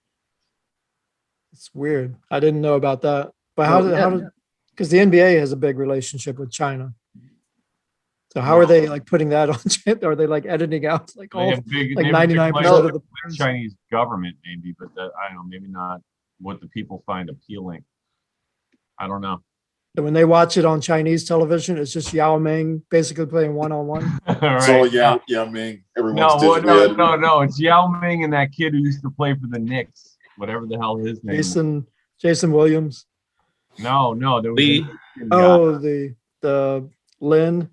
It's weird. I didn't know about that. But how Well, did because the NBA has a big relationship with China. So how are they like putting that on? Are they like editing out like They all have big, like they have big 99% money of with the the Chinese government, maybe, but that, I don't know, maybe not what the people find appealing. I don't know. So when they watch it on Chinese television, it's just Yao Ming basically playing one-on-one. All It's all right. Yao Ming. Everyone's No, digitally no, edited. no. It's Yao Ming and that kid who used to play for the Knicks, whatever the hell his name is. Jason Williams. No, there was Lee. an Asian guy. Oh, the Lynn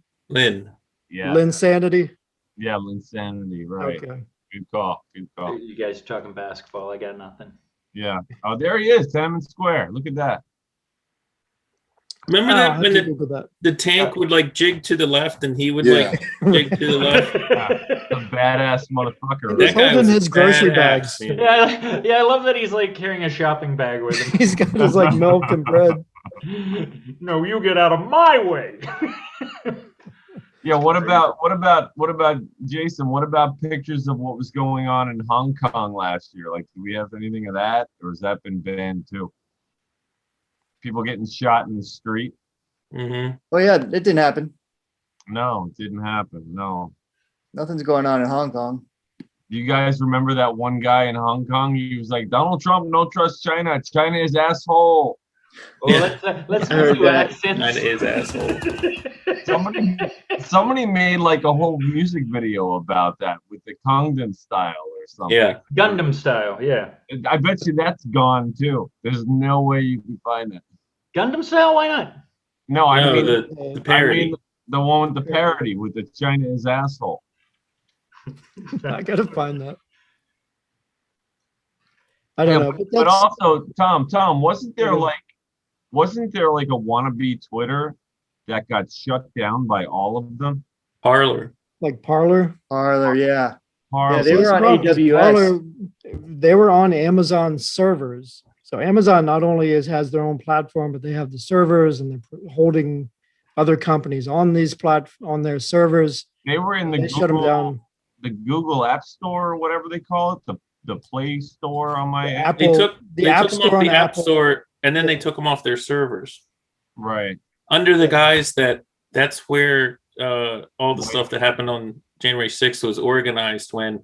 Yeah, Linsanity. yeah, Linsanity, right. Okay. Good call. You guys are talking basketball. I got nothing. Yeah. Oh, there he is, Tiananmen Square. Look at that. Remember Oh, I that have when to Google that. the tank would like jig to the left and he would Yeah. like jig to the left? A badass motherfucker. He's That guy holding was his grocery badass, bags. man. Yeah, I love that he's like carrying a shopping bag with him. He's got his like milk and bread. No, you get out of my way. Yeah, what about Jason? What about pictures of what was going on in Hong Kong last year? Like, do we have anything of that, or has that been banned too? People getting shot in the street? Mm-hmm. Oh yeah, it didn't happen. No, it didn't happen. No. Nothing's going on in Hong Kong. Do you guys remember that one guy in Hong Kong? He was like, Donald Trump, don't trust China. China is asshole. Well, let's heard do that. accents. China is asshole. Somebody made like a whole music video about that with the Gangnam Style or something. Yeah. Gundam style, yeah. I bet you that's gone too. There's no way you can find it. Gundam style, why not? No, I No, mean the parody. I mean the one with the parody with the China is asshole. I gotta find that. I don't know, but But that's also, Tom, wasn't there like a wannabe Twitter that got shut down by all of them? Parlor. like Parlor. Parlor, yeah. Parler. they were on AWS. Parler, they were on Amazon servers. So Amazon not only has their own platform, but they have the servers and they're holding other companies on on their servers. They were in the They shut them down. the Google App Store or whatever they call it, the Play Store on my app. They took the App them Store off on the App Apple. Store and then they took them off their servers. Right. Under the guise that's where all the stuff that happened on January 6th was organized, when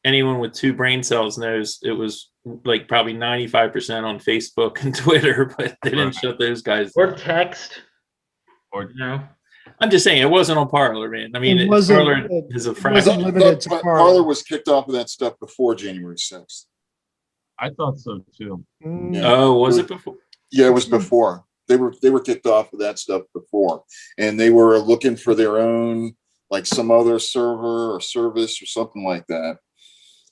anyone with 2 brain cells knows it was like probably 95% on Facebook and Twitter, but they didn't shut those guys Or down. text. Or I'm just saying it wasn't on Parlor, man. I mean, It wasn't- Parlor is a it fraction. wasn't limited to But Parler. Parler was kicked off of that stuff before January 6th. I thought so too. Mm, Yeah. Oh, was it before? Yeah, it was before. They were kicked off of that stuff before, and they were looking for their own, like some other server or service or something like that.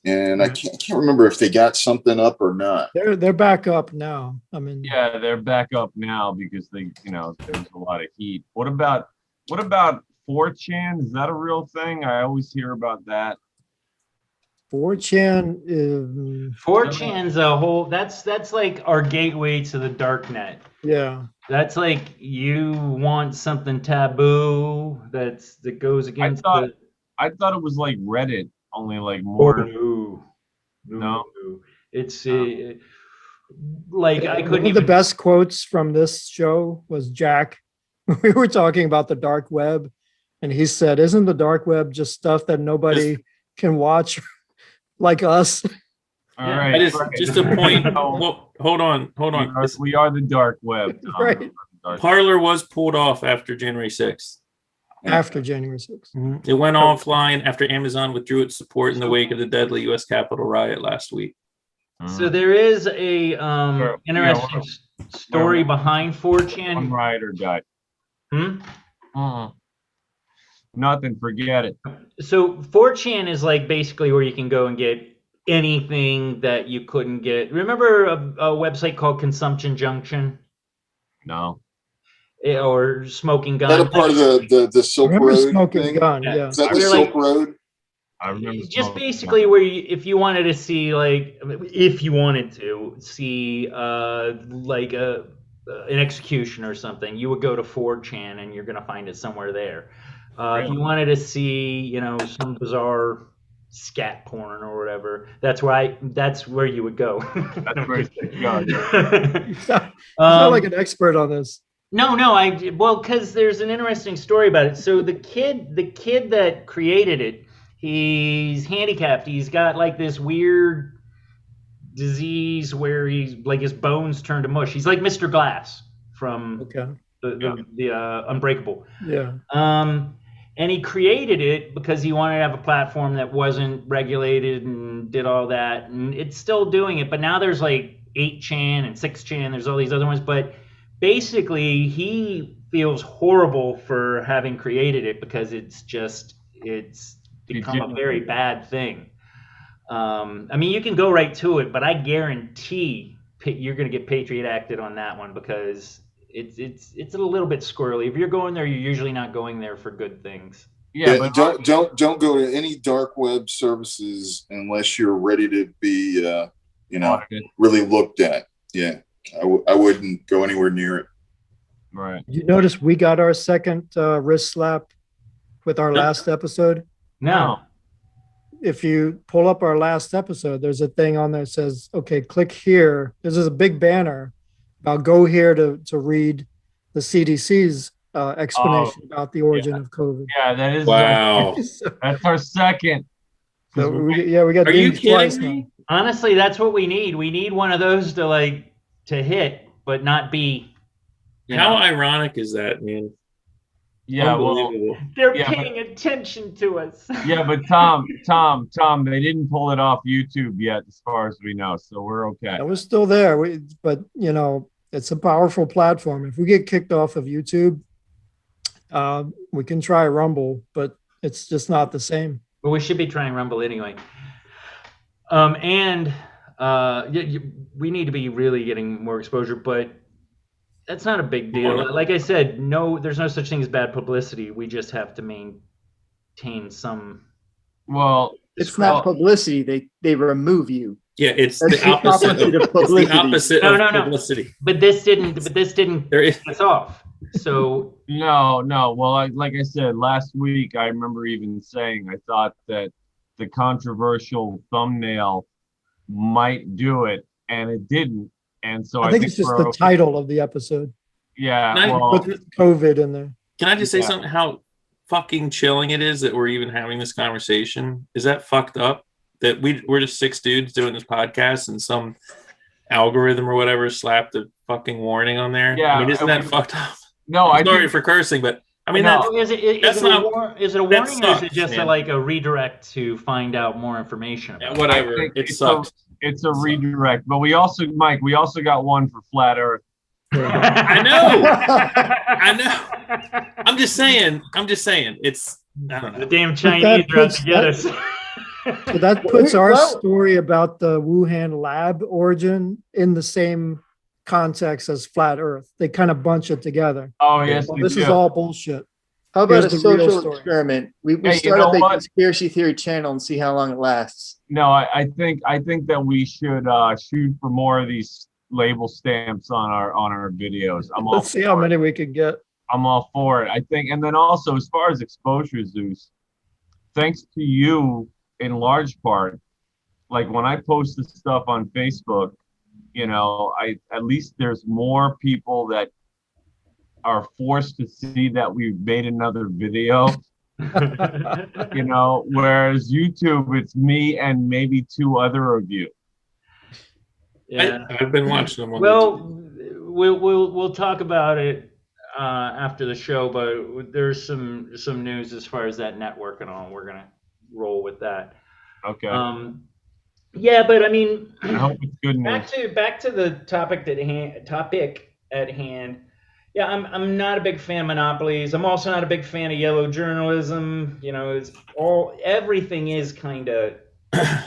And I can't remember if they got something up or not. They're back up now. I mean, Yeah, they're back up now because there's a lot of heat. What about 4chan? Is that a real thing? I always hear about that. 4chan is 4chan's a whole that's like our gateway to the dark net. yeah. That's like you want something taboo that goes against thought it was like Reddit, only like more. No. It's like I One couldn't of the even best quotes from this show was Jack. We were talking about the dark web, and he said, "Isn't the dark web just stuff that nobody can watch, like us?" All Yeah, right. Just a point. No, Well, hold on. we are the dark web. Tom. Right. Parlor was pulled off after January 6th. After January 6th. It went offline after Amazon withdrew its support in the wake of the deadly U.S. Capitol riot last week. So there is a interesting story yeah. behind One 4chan. rider guy. Nothing. Forget it. So 4chan is like basically where you can go and get anything that you couldn't get. Remember a website called Consumption Junction No. or Smoking Gun? Is that a part of the Silk Remember Road Smoking thing? Gun? Yeah. Yeah. Is that the We're Silk like- Road? I remember. Just smoking. basically where if you wanted to see like if you wanted to see like an execution or something, you would go to 4chan and you're gonna find it somewhere there. If you wanted to see some bizarre scat porn or whatever, that's where you would go. That's where you go. You sound like an expert on this. No, well, because there's an interesting story about it. So the kid that created it, he's handicapped. He's got like this weird disease where he's like his bones turn to mush. He's like Mr. Glass from Okay. the Unbreakable. Yeah. And he created it because he wanted to have a platform that wasn't regulated and did all that. And it's still doing it, but now there's like 8chan and 6chan. There's all these other ones, but basically he feels horrible for having created it because it's become a very bad thing. I mean, you can go right to it, but I guarantee you're going to get Patriot acted on that one because it's a little bit squirrely. If you're going there, you're usually not going there for good things. Yeah, but don't go to any dark web services unless you're ready to be, really looked at. Yeah, I wouldn't go anywhere near it. Right. You notice we got our second wrist slap with our last episode. No. If you pull up our last episode, there's a thing on there that says, okay, click here. This is a big banner about go here to read the CDC's explanation about the origin of COVID. Yeah, that is Wow. That's our second. So we got. Are you dinged twice kidding me? now. Honestly, that's what we need. We need one of those to hit, but not be. How ironic is that, man? Yeah, well, Unbelievable. They're paying attention to us. yeah, but Tom, they didn't pull it off YouTube yet, as far as we know, so we're okay. It was still there. But it's a powerful platform. If we get kicked off of YouTube, we can try Rumble, but it's just not the same. But we should be trying Rumble anyway. We need to be really getting more exposure, but that's not a big deal. Like I said, there's no such thing as bad publicity. We just have to maintain some. Well, It's not publicity. They remove you. Yeah, it's That's the opposite of publicity. It's the opposite No. of publicity. But this didn't There is piss us off. So no. Well, like I said last week, I remember even saying I thought that the controversial thumbnail might do it, and it didn't. And so I think it's just the title of the episode. Yeah, Can I- well, Put COVID in there. Can I just say something? How fucking chilling it is that we're even having this conversation. Is that fucked up? That we're just 6 dudes doing this podcast and some algorithm or whatever slapped a fucking warning on there. Yeah, I mean, isn't that fucked up? no, I'm sorry for cursing, but I mean, No. is it That's a not- warning, or is it sucks, just man. a redirect to find out more information about it? whatever. I think It it's sucks. It's a redirect, but we also got one for Flat Earth. I know. I'm just saying. It's, I don't The know. damn Chinese are out to get us. So that puts our Well- story about the Wuhan lab origin in the same context as flat Earth. They kind of bunch it together. Oh yes, Well, we this do. is all bullshit. How about Here's a the real social story. experiment? We Hey, you start know up a what? conspiracy theory channel and see how long it lasts. No, I think that we should shoot for more of these label stamps on our videos. Let's see how many we can get. I'm all for it. I think, and then also as far as exposure, Zeus, thanks to you in large part, like when I post this stuff on Facebook, at least there's more people that are forced to see that we've made another video. Whereas YouTube, it's me and maybe 2 other of you. Yeah. I've been watching them. On Well, we'll talk about it after the show, but there's some news as far as that network and all. We're gonna roll with that. Okay. Yeah, but I mean, I hope it's good news. back to the topic at hand. Yeah, I'm not a big fan of monopolies. I'm also not a big fan of yellow journalism. Everything is kind of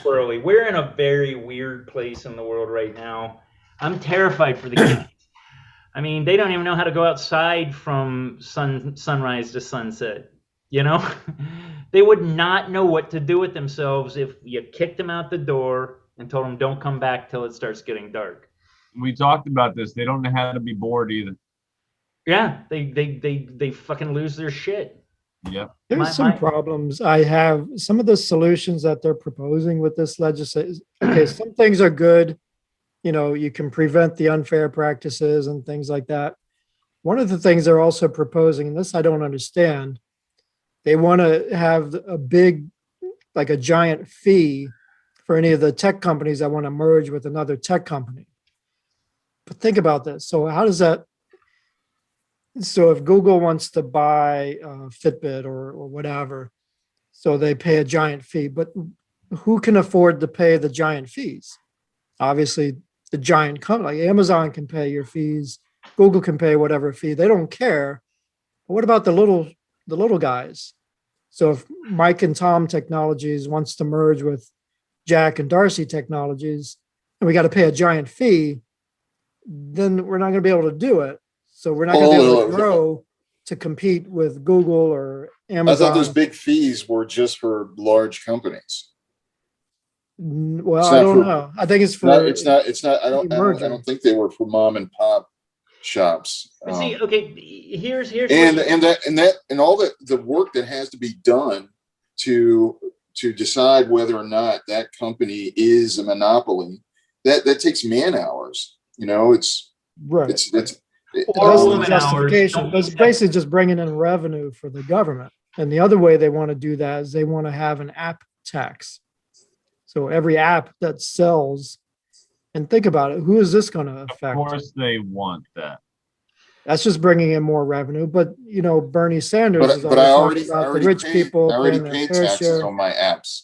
swirly. We're in a very weird place in the world right now. I'm terrified for the kids. I mean, they don't even know how to go outside from sunrise to sunset. They would not know what to do with themselves if you kicked them out the door and told them don't come back till it starts getting dark. We talked about this. They don't know how to be bored either. Yeah, they fucking lose their shit. Yep. There's some problems. I have some of the solutions that they're proposing with this legislation. Okay, some things are good. You can prevent the unfair practices and things like that. one of the things they're also proposing, and this I don't understand, they want to have a big, like a giant fee for any of the tech companies that want to merge with another tech company. But think about this. So how does that, so if Google wants to buy Fitbit or whatever, so they pay a giant fee, but who can afford to pay the giant fees? Obviously, the giant company, like Amazon can pay your fees, Google can pay whatever fee. They don't care. But what about the little guys? So if Mike and Tom Technologies wants to merge with Jack and Darcy Technologies, and we got to pay a giant fee, then we're not going to be able to do it. So we're not going to be able to grow to compete with Google or Amazon. I thought those big fees were just for large companies. Well, I don't know. I think it's for. No, it's not. I don't think they were for mom and pop shops. See, okay, here's and all the work that has to be done to decide whether or not that company is a monopoly, that takes man hours. You know, it's right. That's the justification. It's basically just bringing in revenue for the government. And the other way they want to do that is they want to have an app tax. So every app that sells, and think about it, who is this going to affect? Of course they want that. That's just bringing in more revenue. But, you know, Bernie Sanders but I already paid taxes on my apps.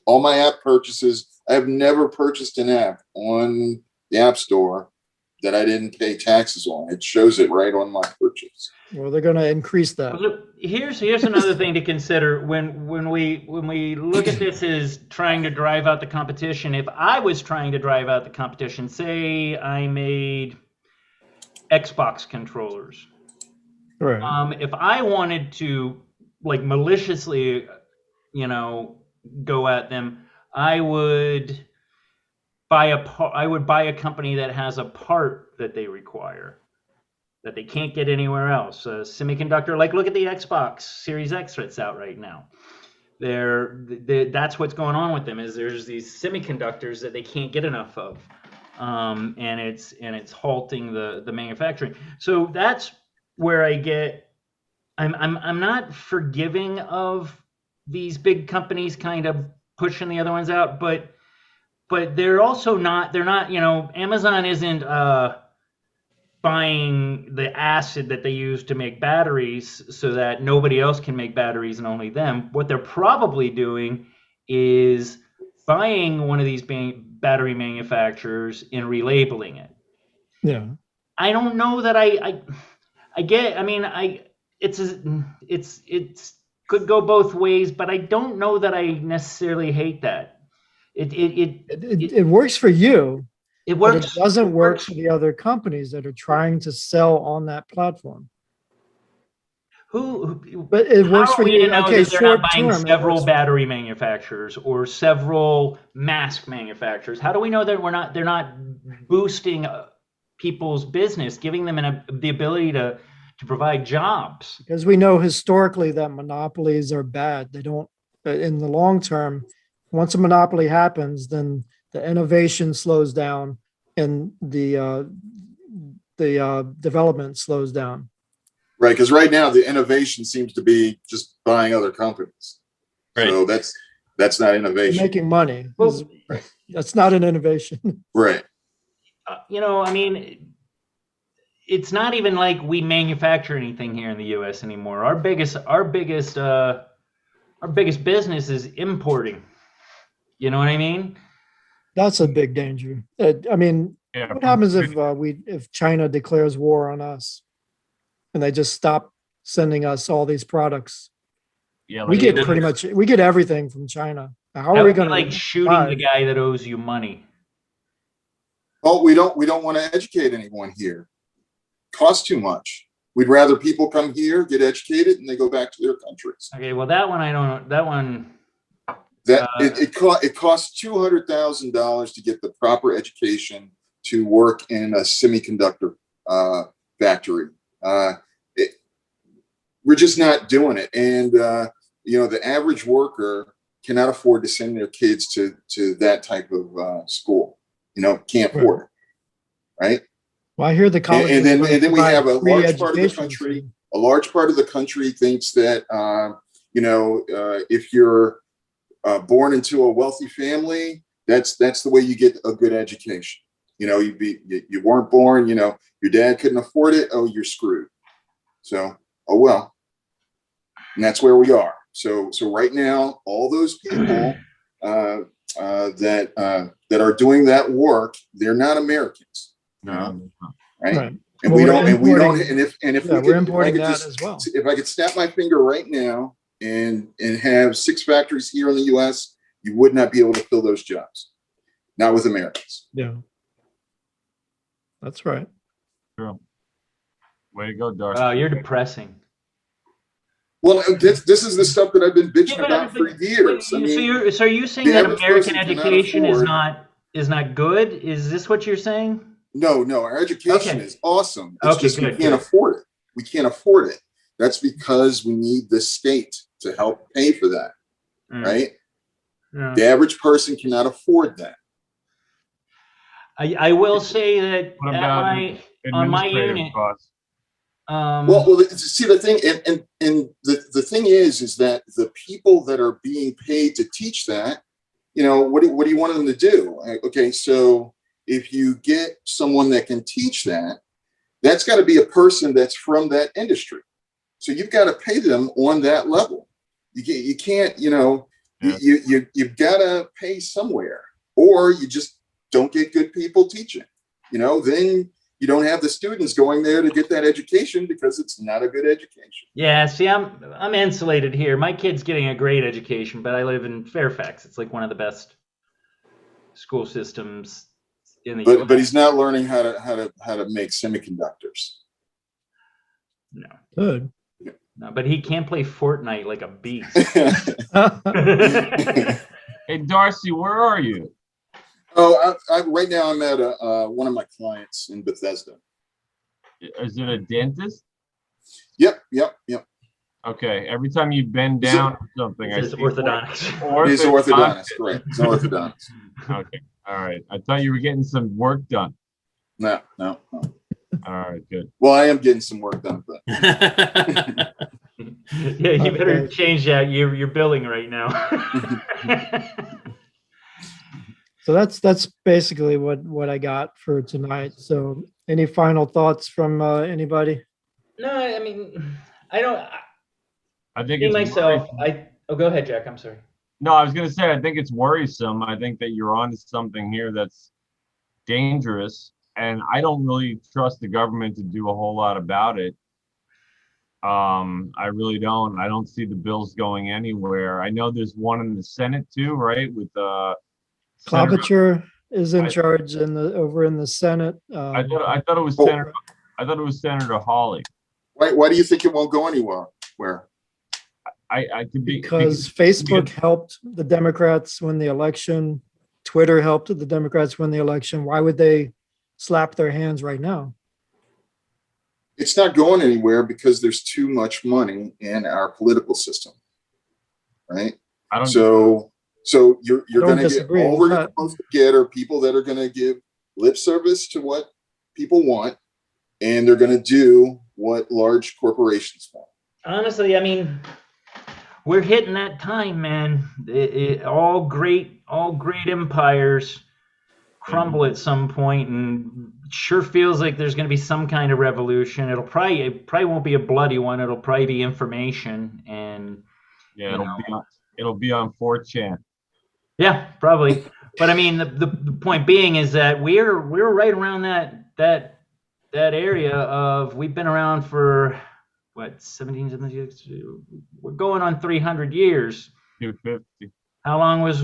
All my app purchases, I have never purchased an app on the App Store that I didn't pay taxes on. It shows it right on my purchase. Well, they're going to increase that. Well, look, here's another thing to consider when we look at this as trying to drive out the competition. If I was trying to drive out the competition, say I made Xbox controllers, right? If I wanted to like maliciously, you know, go at them, I would buy a company that has a part that they require that they can't get anywhere else. A semiconductor, like look at the Xbox Series X that's out right now. That's what's going on with them, is there's these semiconductors that they can't get enough of, and it's halting the manufacturing. So that's where I'm not forgiving of these big companies kind of pushing the other ones out, but they're also not. They're not. You know, Amazon isn't buying the acid that they use to make batteries so that nobody else can make batteries and only them. What they're probably doing is buying one of these battery manufacturers and relabeling it. Yeah. I don't know that I get. I mean, it's could go both ways, but I don't know that I necessarily hate that. It works for you. It works. But it doesn't work for the other companies that are trying to sell on that platform. But it works for you. Okay, they're not buying short-term, several battery manufacturers or several mask manufacturers. How do we know that they're not boosting people's business, giving them the ability to provide jobs? Because we know historically that monopolies are bad. They don't, in the long term, once a monopoly happens, then the innovation slows down and the development slows down. Right, because right now the innovation seems to be just buying other companies. Right. So that's not innovation. You're making money. Well, that's not an innovation. Right. You know, I mean, it's not even like we manufacture anything here in the U.S. anymore. Our biggest business is importing. You know what I mean? That's a big danger. I mean, what happens if China declares war on us and they just stop sending us all these products? Yeah, we get everything from China. How are we going to like shooting the guy that owes you money? Oh, we don't want to educate anyone here. Costs too much. We'd rather people come here, get educated, and they go back to their countries. Okay, well that one I don't. That one. It costs $200,000 to get the proper education to work in a semiconductor factory. We're just not doing it, and you know, the average worker cannot afford to send their kids to that type of school. You know, can't afford it, right? Well, I hear the And, college. and then we have a large part of the education, country. so- A large part of the country thinks that if you're born into a wealthy family, that's the way you get a good education. You weren't born. Your dad couldn't afford it. Oh, you're screwed. So, oh well. And that's where we are. So right now, all those people that are doing that work, they're not Americans. No. Right? Well, And we we're don't, importing- and if Yeah, we we're could, importing if I could that just, as well. if I could snap my finger right now and have 6 factories here in the U.S., you would not be able to fill those jobs. Not with Americans. Yeah. That's right. True. Way to go, Darcy. Wow, you're depressing. Well, this is the stuff that I've been bitching Yeah, about for years. I mean, so are you saying the that average American person cannot education is afford- not good? Is this what you're saying? no, our education Okay. is awesome. It's Okay, just we good, can't good. afford it. We can't afford it. That's because we need the state to help pay for that, right? Yeah. The average person cannot afford that. I will say that What at about on my administrative unit, costs? Well, see the thing, and the thing is that the people that are being paid to teach that, what do you want them to do? Okay, so if you get someone that can teach that, that's got to be a person that's from that industry. So you've got to pay them on that level. You can't, Yeah. you've got to pay somewhere, or you just don't get good people teaching. Then you don't have the students going there to get that education because it's not a good education. yeah. See, I'm insulated here. My kid's getting a great education, but I live in Fairfax. It's like one of the best school systems in the U.S. But he's not learning how to make semiconductors. No, Good. no, but he can play Fortnite like a beast. Hey, Darcy, where are you? Oh, right now I'm at one of my clients in Bethesda. Is it a dentist? Yep. Okay. Every time you bend down or something, I It's see orthodontics. He's an orthodontist, correct? He's an orthodontist. Okay. All right. I thought you were getting some work done. No. All right. Good. Well, I am getting some work done, but Yeah, you better Okay. change that. You're billing right now. So that's basically what I got for tonight. So any final thoughts from anybody? No, I mean, I don't. I think Me it's myself, worrisome. go ahead, Jack. I'm sorry. No, I was going to say, I think it's worrisome. I think that you're onto something here that's dangerous, and I don't really trust the government to do a whole lot about it. I really don't. I don't see the bills going anywhere. I know there's one in the Senate too, right? With Senator, Klobuchar is in I- charge over in the Senate. I thought it was Oh. Senator. I thought it was Senator Hawley. why do you think it won't go anywhere? Where? I could be because Facebook helped the Democrats win the election. Twitter helped the Democrats win the election. Why would they slap their hands right now? It's not going anywhere because there's too much money in our political system, right? I don't. So you're don't going to get disagree all with we're that. supposed to get are people that are going to give lip service to what people want, and they're going to do what large corporations want. Honestly, I mean, we're hitting that time, man. All great empires crumble at some point, and it sure feels like there's going to be some kind of revolution. It probably won't be a bloody one. It'll probably be information, and Yeah, it'll be on 4chan. yeah, probably. But I mean, the point being is that we're right around that area of we've been around for what 17 years. We're going on 300 years. 250. How long was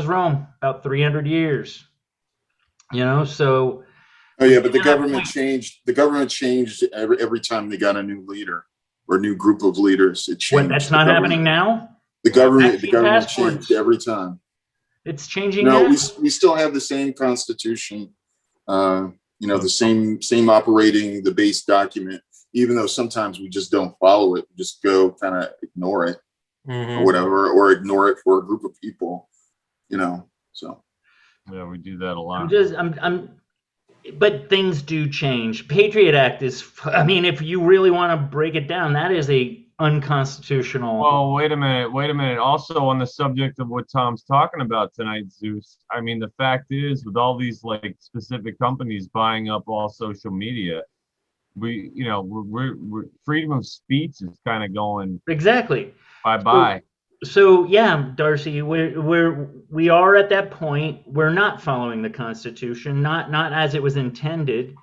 Rome? About 300 years. So Oh yeah, but the Yeah, government point. changed. The government changed every time they got a new leader or a new group of leaders. It changed. what, that's The not government- happening now? The government Vaccine passports. changed every time. It's changing No, now. we still have the same constitution. The same operating, the base document. Even though sometimes we just don't follow it, we just go kind of ignore it or whatever, or ignore it for a group of people. So Yeah, we do that a lot. but things do change. Patriot Act is, I mean, if you really want to break it down, that is a unconstitutional. Well, wait a minute. Also, on the subject of what Tom's talking about tonight, Zeus, I mean, the fact is, with all these like specific companies buying up all social media, we're freedom of speech is kind of going Exactly. bye-bye. So yeah, Darcy, we are at that point. We're not following the Constitution, not as it was intended.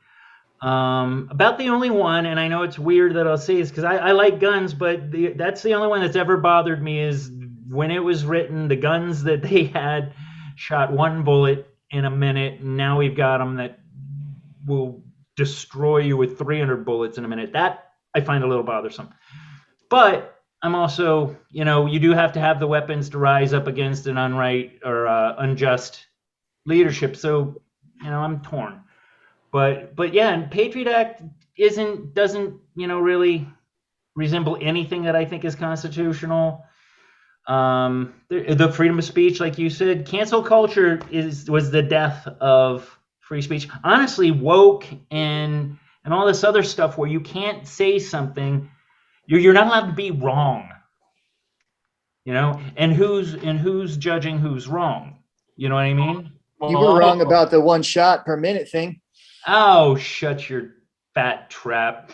About the only one, and I know it's weird that I'll say this because I like guns, but that's the only one that's ever bothered me is when it was written, the guns that they had shot one bullet in a minute, and now we've got them that will destroy you with 300 bullets in a minute. That I find a little bothersome. But I'm also, you do have to have the weapons to rise up against an unjust leadership. So, I'm torn. But yeah, and Patriot Act doesn't really resemble anything that I think is constitutional. The freedom of speech, like you said, cancel culture was the death of free speech. Honestly, woke and all this other stuff where you can't say something, you're not allowed to be wrong. And who's judging who's wrong? You know what I mean? You were wrong about the 1 shot per minute thing. Oh, shut your fat trap.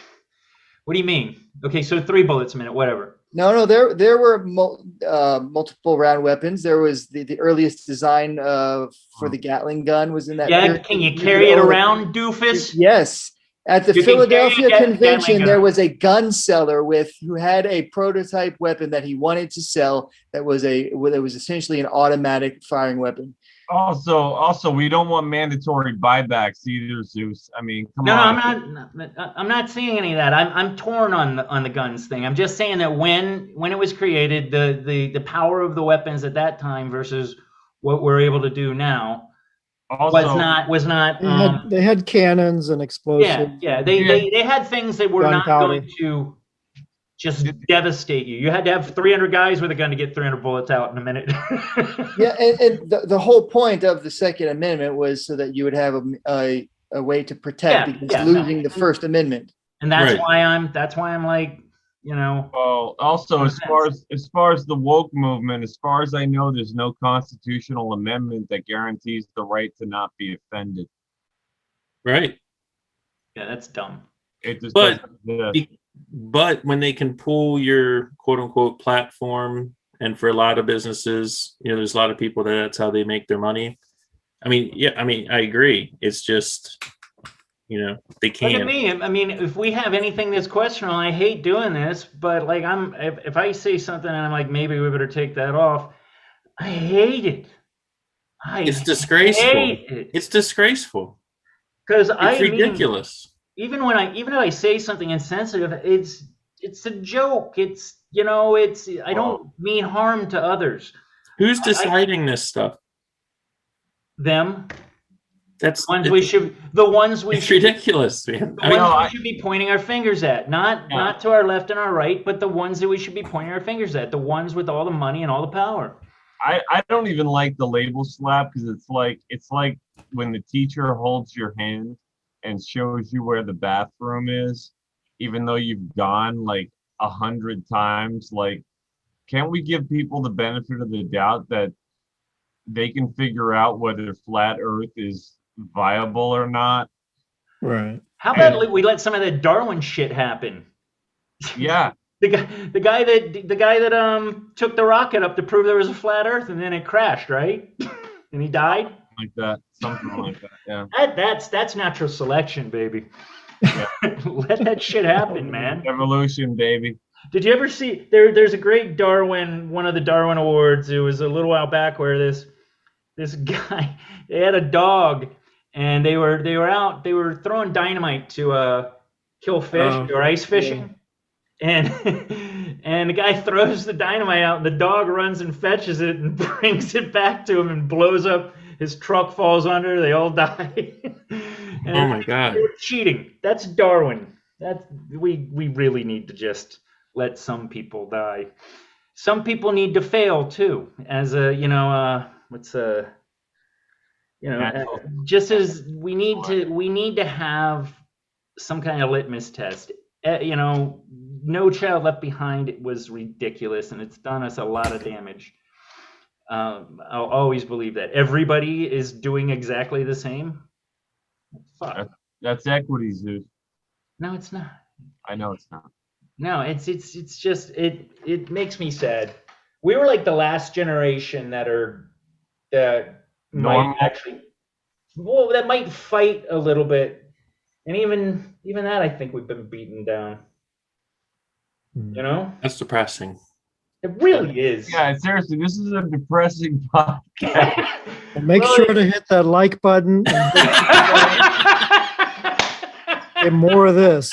What do you mean? Okay, so 3 bullets a minute, whatever. No, there were multiple round weapons. There was the earliest design for the Gatling gun was in that. Yeah, can you carry it around, doofus? Yes. At the Philadelphia Convention, there was a gun seller who had a prototype weapon that he wanted to sell that was essentially an automatic firing weapon. Also, we don't want mandatory buybacks either, Zeus. I mean, come on. No, I'm not seeing any of that. I'm torn on the guns thing. I'm just saying that when it was created, the power of the weapons at that time versus what we're able to do now was not. They had cannons and explosives. Yeah. They had things that were not going to just devastate you. You had to have 300 guys with a gun to get 300 bullets out in a minute. Yeah, and the whole point of the Second Amendment was so that you would have a way to protect against losing the First Amendment. And that's why I'm like, Well, also as far as the woke movement, as far as I know, there's no constitutional amendment that guarantees the right to not be offended. Right. Yeah, that's dumb. It just But when they can pull your quote unquote platform, and for a lot of businesses, there's a lot of people that's how they make their money. I mean, I agree. It's just, they can't. Look at me. I mean, if we have anything that's questionable, I hate doing this, but like if I say something and I'm like, maybe we better take that off, I hate it. It's disgraceful. It's disgraceful. Because it's ridiculous. Even if I say something insensitive, it's a joke. I don't mean harm to others. Who's deciding this stuff? Them. That's the ones we should ridiculous, man. We should be pointing our fingers at, not to our left and our right, but the ones that we should be pointing our fingers at, the ones with all the money and all the power. I don't even like the label slap because it's like when the teacher holds your hand and shows you where the bathroom is, even though you've gone like 100 times. Like, can't we give people the benefit of the doubt that they can figure out whether flat Earth is viable or not? Right. How about we let some of that Darwin shit happen? Yeah. the guy that took the rocket up to prove there was a flat Earth and then it crashed, right? And he died. Like that, something like that. Yeah. That's natural selection, baby. Yeah. Let that shit happen, man. Evolution, baby. Did you ever see there's a great one of the Darwin Awards. It was a little while back where this guy, they had a dog and they were throwing dynamite to kill fish or ice fishing. Yeah. And the guy throws the dynamite out and the dog runs and fetches it and brings it back to him and blows up. His truck falls under. They all die. Oh my God! They were cheating. That's Darwin. We really need to just let some people die. Some people need to fail too. As a Just as we need to have some kind of litmus test. No Child Left Behind was ridiculous, and it's done us a lot of damage. I'll always believe that everybody is doing exactly the same. Fuck. That's equity, Zeus. No, it's not. I know it's not. No, it's just it makes me sad. We were like the last generation that might actually, that might fight a little bit, and even that I think we've been beaten down. That's depressing. It really is. Yeah, seriously, this is a depressing podcast. Well, make sure to hit that like button and get more of this.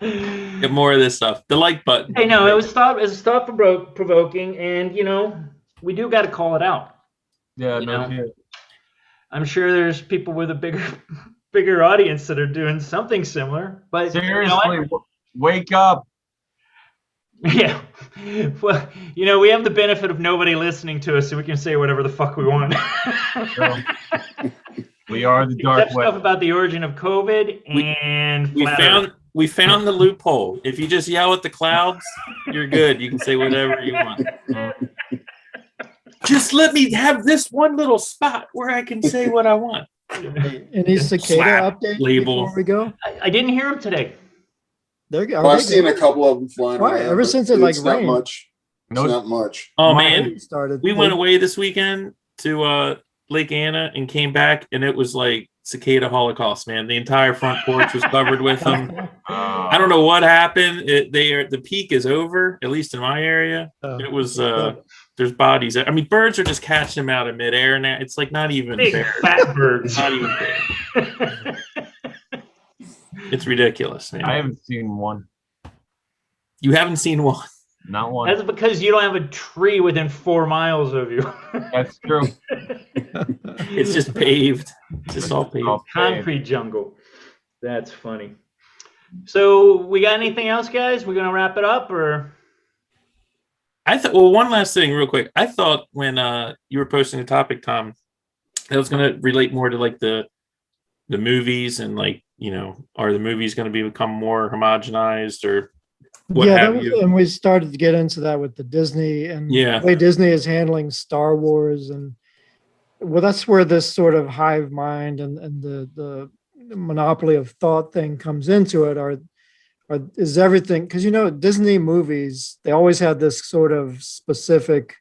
Get more of this stuff. The like button. Hey, no, it was thought provoking, and we do got to call it out. Yeah, no shit. I'm sure there's people with a bigger audience that are doing something similar. But seriously, wake up. Yeah. Well, we have the benefit of nobody listening to us, so we can say whatever the fuck we want. We are the dark web. Stuff about the origin of COVID, and we found the loophole. If you just yell at the clouds, you're good. You can say whatever you want. Just let me have this one little spot where I can say what I want. Any cicada update before we go? I didn't hear him today. I've seen a couple of them flying around. Ever since it it's rained. Not much. It's not much. Oh man, we went away. away this weekend to Lake Anna and came back, and it was like cicada holocaust, man. The entire front porch was covered with them. I don't know what happened. The peak is over, at least in my area. It was there's bodies. I mean, birds are just catching them out of midair now. It's like not even big fair. fat birds. Not even fair. It's ridiculous, man. I haven't seen one. You haven't seen one? Not one. That's because you don't have a tree within 4 miles of you. That's true. It's just paved. It's just all paved. Concrete jungle. That's funny. So we got anything else, guys? We're gonna wrap it up, or? Well, one last thing real quick. I thought when you were posting the topic, Tom, that was going to relate more to like the movies and like, are the movies going to become more homogenized or what have you? And we started to get into that with the Disney and the way Disney is handling Star Wars. And well, that's where this sort of hive mind and the monopoly of thought thing comes into it. Is everything, because Disney movies, they always had this sort of specific,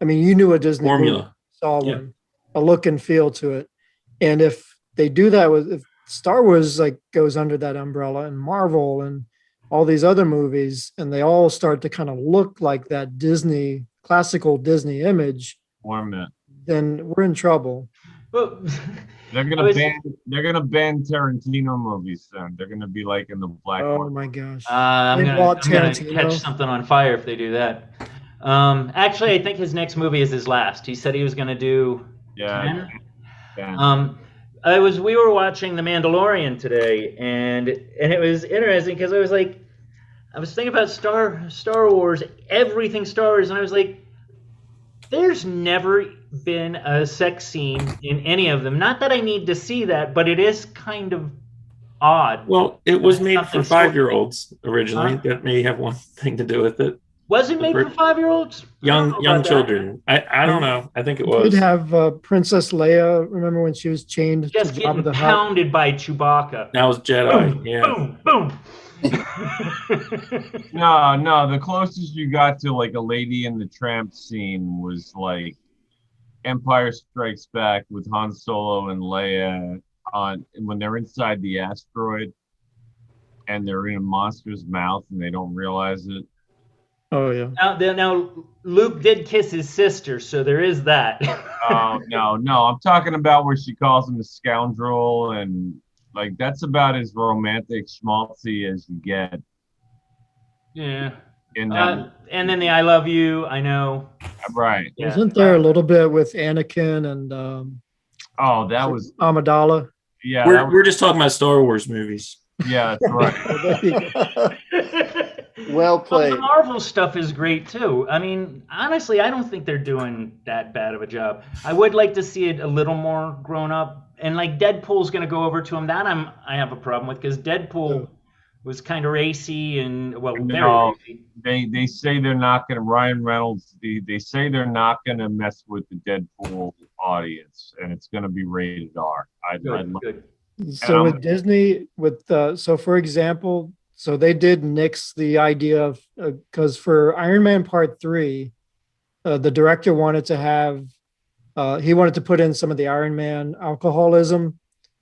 I mean, you knew a Disney formula, movie, saw one, a look and feel to it. And if they do that if Star Wars like goes under that umbrella, and Marvel and all these other movies, and they all start to kind of look like that classical Disney image, then we're in trouble. Well, they're gonna ban Tarantino movies soon. They're gonna be like in the black. Oh my gosh! I'm gonna catch something on fire if they do that. Actually, I think his next movie is his last. He said he was gonna do 10. We were watching The Mandalorian today, and it was interesting because I was thinking about Star Wars, everything Star Wars, and I was like, there's never been a sex scene in any of them. Not that I need to see that, but it is kind of odd. Well, it was made for 5-year-olds originally. That may have one thing to do with it. Was it made for 5-year-olds? Young children. I don't know. I think it was. You'd have Princess Leia. Remember when she was chained just to Jabba getting the Hutt? pounded by Chewbacca. That was Jedi. Boom, yeah. Boom. Boom. No. The closest you got to like a Lady and the Tramp scene was like Empire Strikes Back with Han Solo and Leia when they're inside the asteroid and they're in a monster's mouth and they don't realize it. Oh yeah. Now Luke did kiss his sister, so there is that. Oh no. I'm talking about where she calls him a scoundrel, and like that's about as romantic schmaltzy as you get. Yeah. In that and then the "I love you," I know. Right. Yeah. Wasn't there a little bit with Anakin and that was Amidala? Yeah. We're just talking about Star Wars movies. Yeah, that's right. Well But played. the Marvel stuff is great too. I mean, honestly, I don't think they're doing that bad of a job. I would like to see it a little more grown up. And like Deadpool's going to go over to him. That I have a problem with because Deadpool was kind of racy and very No, racy. they say they're not going to. Ryan Reynolds, they say they're not going to mess with the Deadpool audience, and it's going to be rated R. Good. So with Disney, so for example, so they did nix the idea of because for Iron Man Part 3, the director wanted to have he wanted to put in some of the Iron Man alcoholism,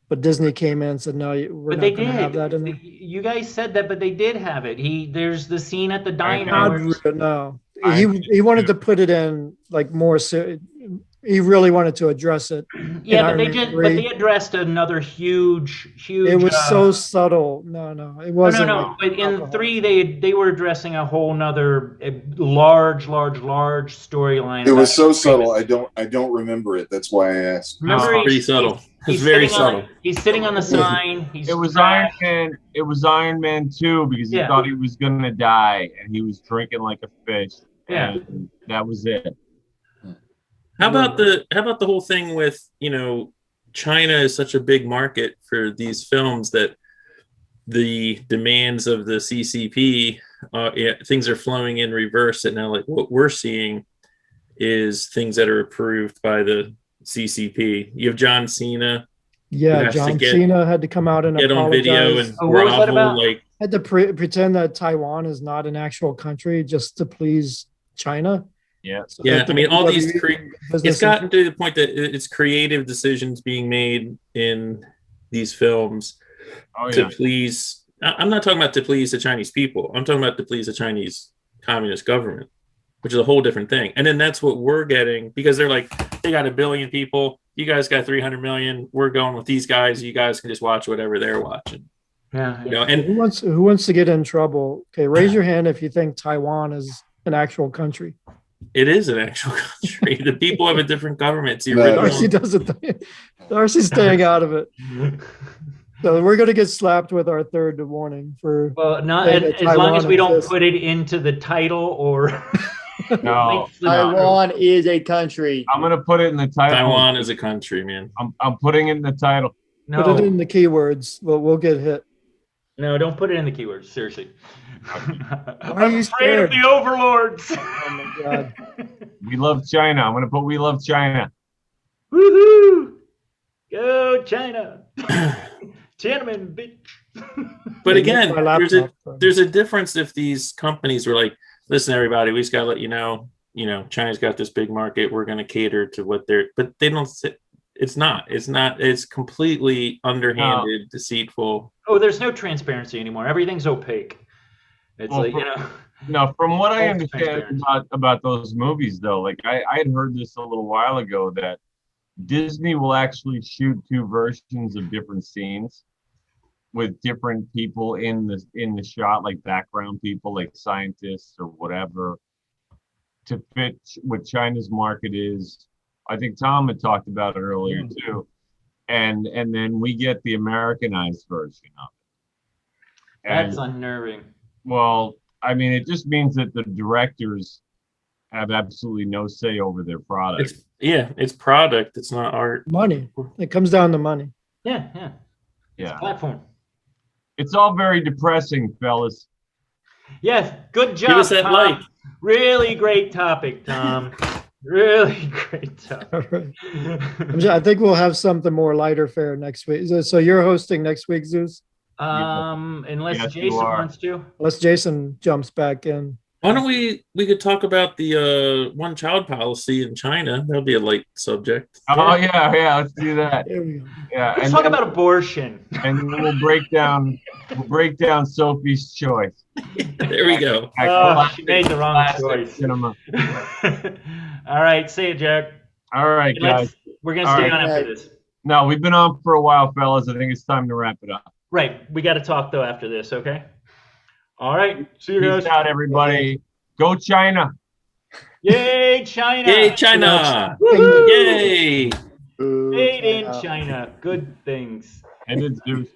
but Disney came in and said no, we're But not they going to have did. that in there. You guys said that, but they did have it. There's the scene at the diner. No, he wanted to put it in like more. He really wanted to address it. Yeah, but Iron Man they addressed another huge. It was so subtle. No, it wasn't. No. But in 3, they were addressing a whole nother large storyline. It was so subtle. I don't remember it. That's why I asked. Remember, pretty subtle. It's very subtle. He's sitting on the sign. It was Iron Man. It was Iron Man 2 because he thought he was gonna die, and he was drinking like a fish. Yeah, and that was it. How about the whole thing with, China is such a big market for these films that the demands of the CCP, things are flowing in reverse. And now, like what we're seeing is things that are approved by the CCP. You have John Cena. Yeah, John Cena had to come out and get on video and what was that about? Had to pretend that Taiwan is not an actual country just to please China. Yeah. So yeah, I mean, all these it's gotten to the point that it's creative decisions being made in these films to please. I'm not talking about to please the Chinese people. I'm talking about to please the Chinese communist government, which is a whole different thing. And then that's what we're getting because they're like, they got 1 billion people. You guys got 300 million. We're going with these guys. You guys can just watch whatever they're watching. Yeah. And who wants to get in trouble? Okay, raise your hand if you think Taiwan is an actual country. It is an actual country. The people have a different government. Darcy doesn't. Darcy's staying out of it. So we're going to get slapped with our third warning for. Well, not as long as we don't put it into the title or. No, Taiwan is a country. I'm going to put it in the title. Taiwan is a country, man. I'm putting it in the title. No. Put it in the keywords. We'll get hit. No, don't put it in the keywords. Seriously. I'm afraid of the overlords. Oh my god. We love China. I'm going to put we love China. Woohoo! Go China. Tiananmen, bitch. But again, there's a difference if these companies were like, listen, everybody, we just got to let you know, China's got this big market. We're going to cater to what but they don't. It's completely underhanded, deceitful. Oh, there's no transparency anymore. Everything's opaque. It's No, from what I understand about those movies, though, like I had heard this a little while ago that Disney will actually shoot 2 versions of different scenes with different people in the shot, like background people, like scientists or whatever, to fit what China's market is. I think Tom had talked about it earlier too, and then we get the Americanized version of it. That's unnerving. Well, I mean, it just means that the directors have absolutely no say over their product. It's product. It's not art. Money. It comes down to money. Yeah. It's a platform. It's all very depressing, fellas. Yes, good job, Give us that Tom. like. Really great topic, Tom. Really great topic. Right. I think we'll have something more lighter fare next week. So you're hosting next week, Zeus? Unless Jason wants to. Unless Jason jumps back in. Why don't we could talk about the one child policy in China? That'll be a light subject. Oh yeah, let's do that. There we go. Yeah, let's talk about abortion. And we'll break down Sophie's Choice. There we go. Oh, she made the wrong choice. All right, see you, Jack. All right, guys. We're gonna stay on after this. No, we've been on for a while, fellas. I think it's time to wrap it up. Right. We got to talk though after this. Okay. All right. See you guys. Peace out, everybody. Go China. Yay, China. Yay, China. Woo-hoo. Yay. Made in China. Good things. And it's Zeus.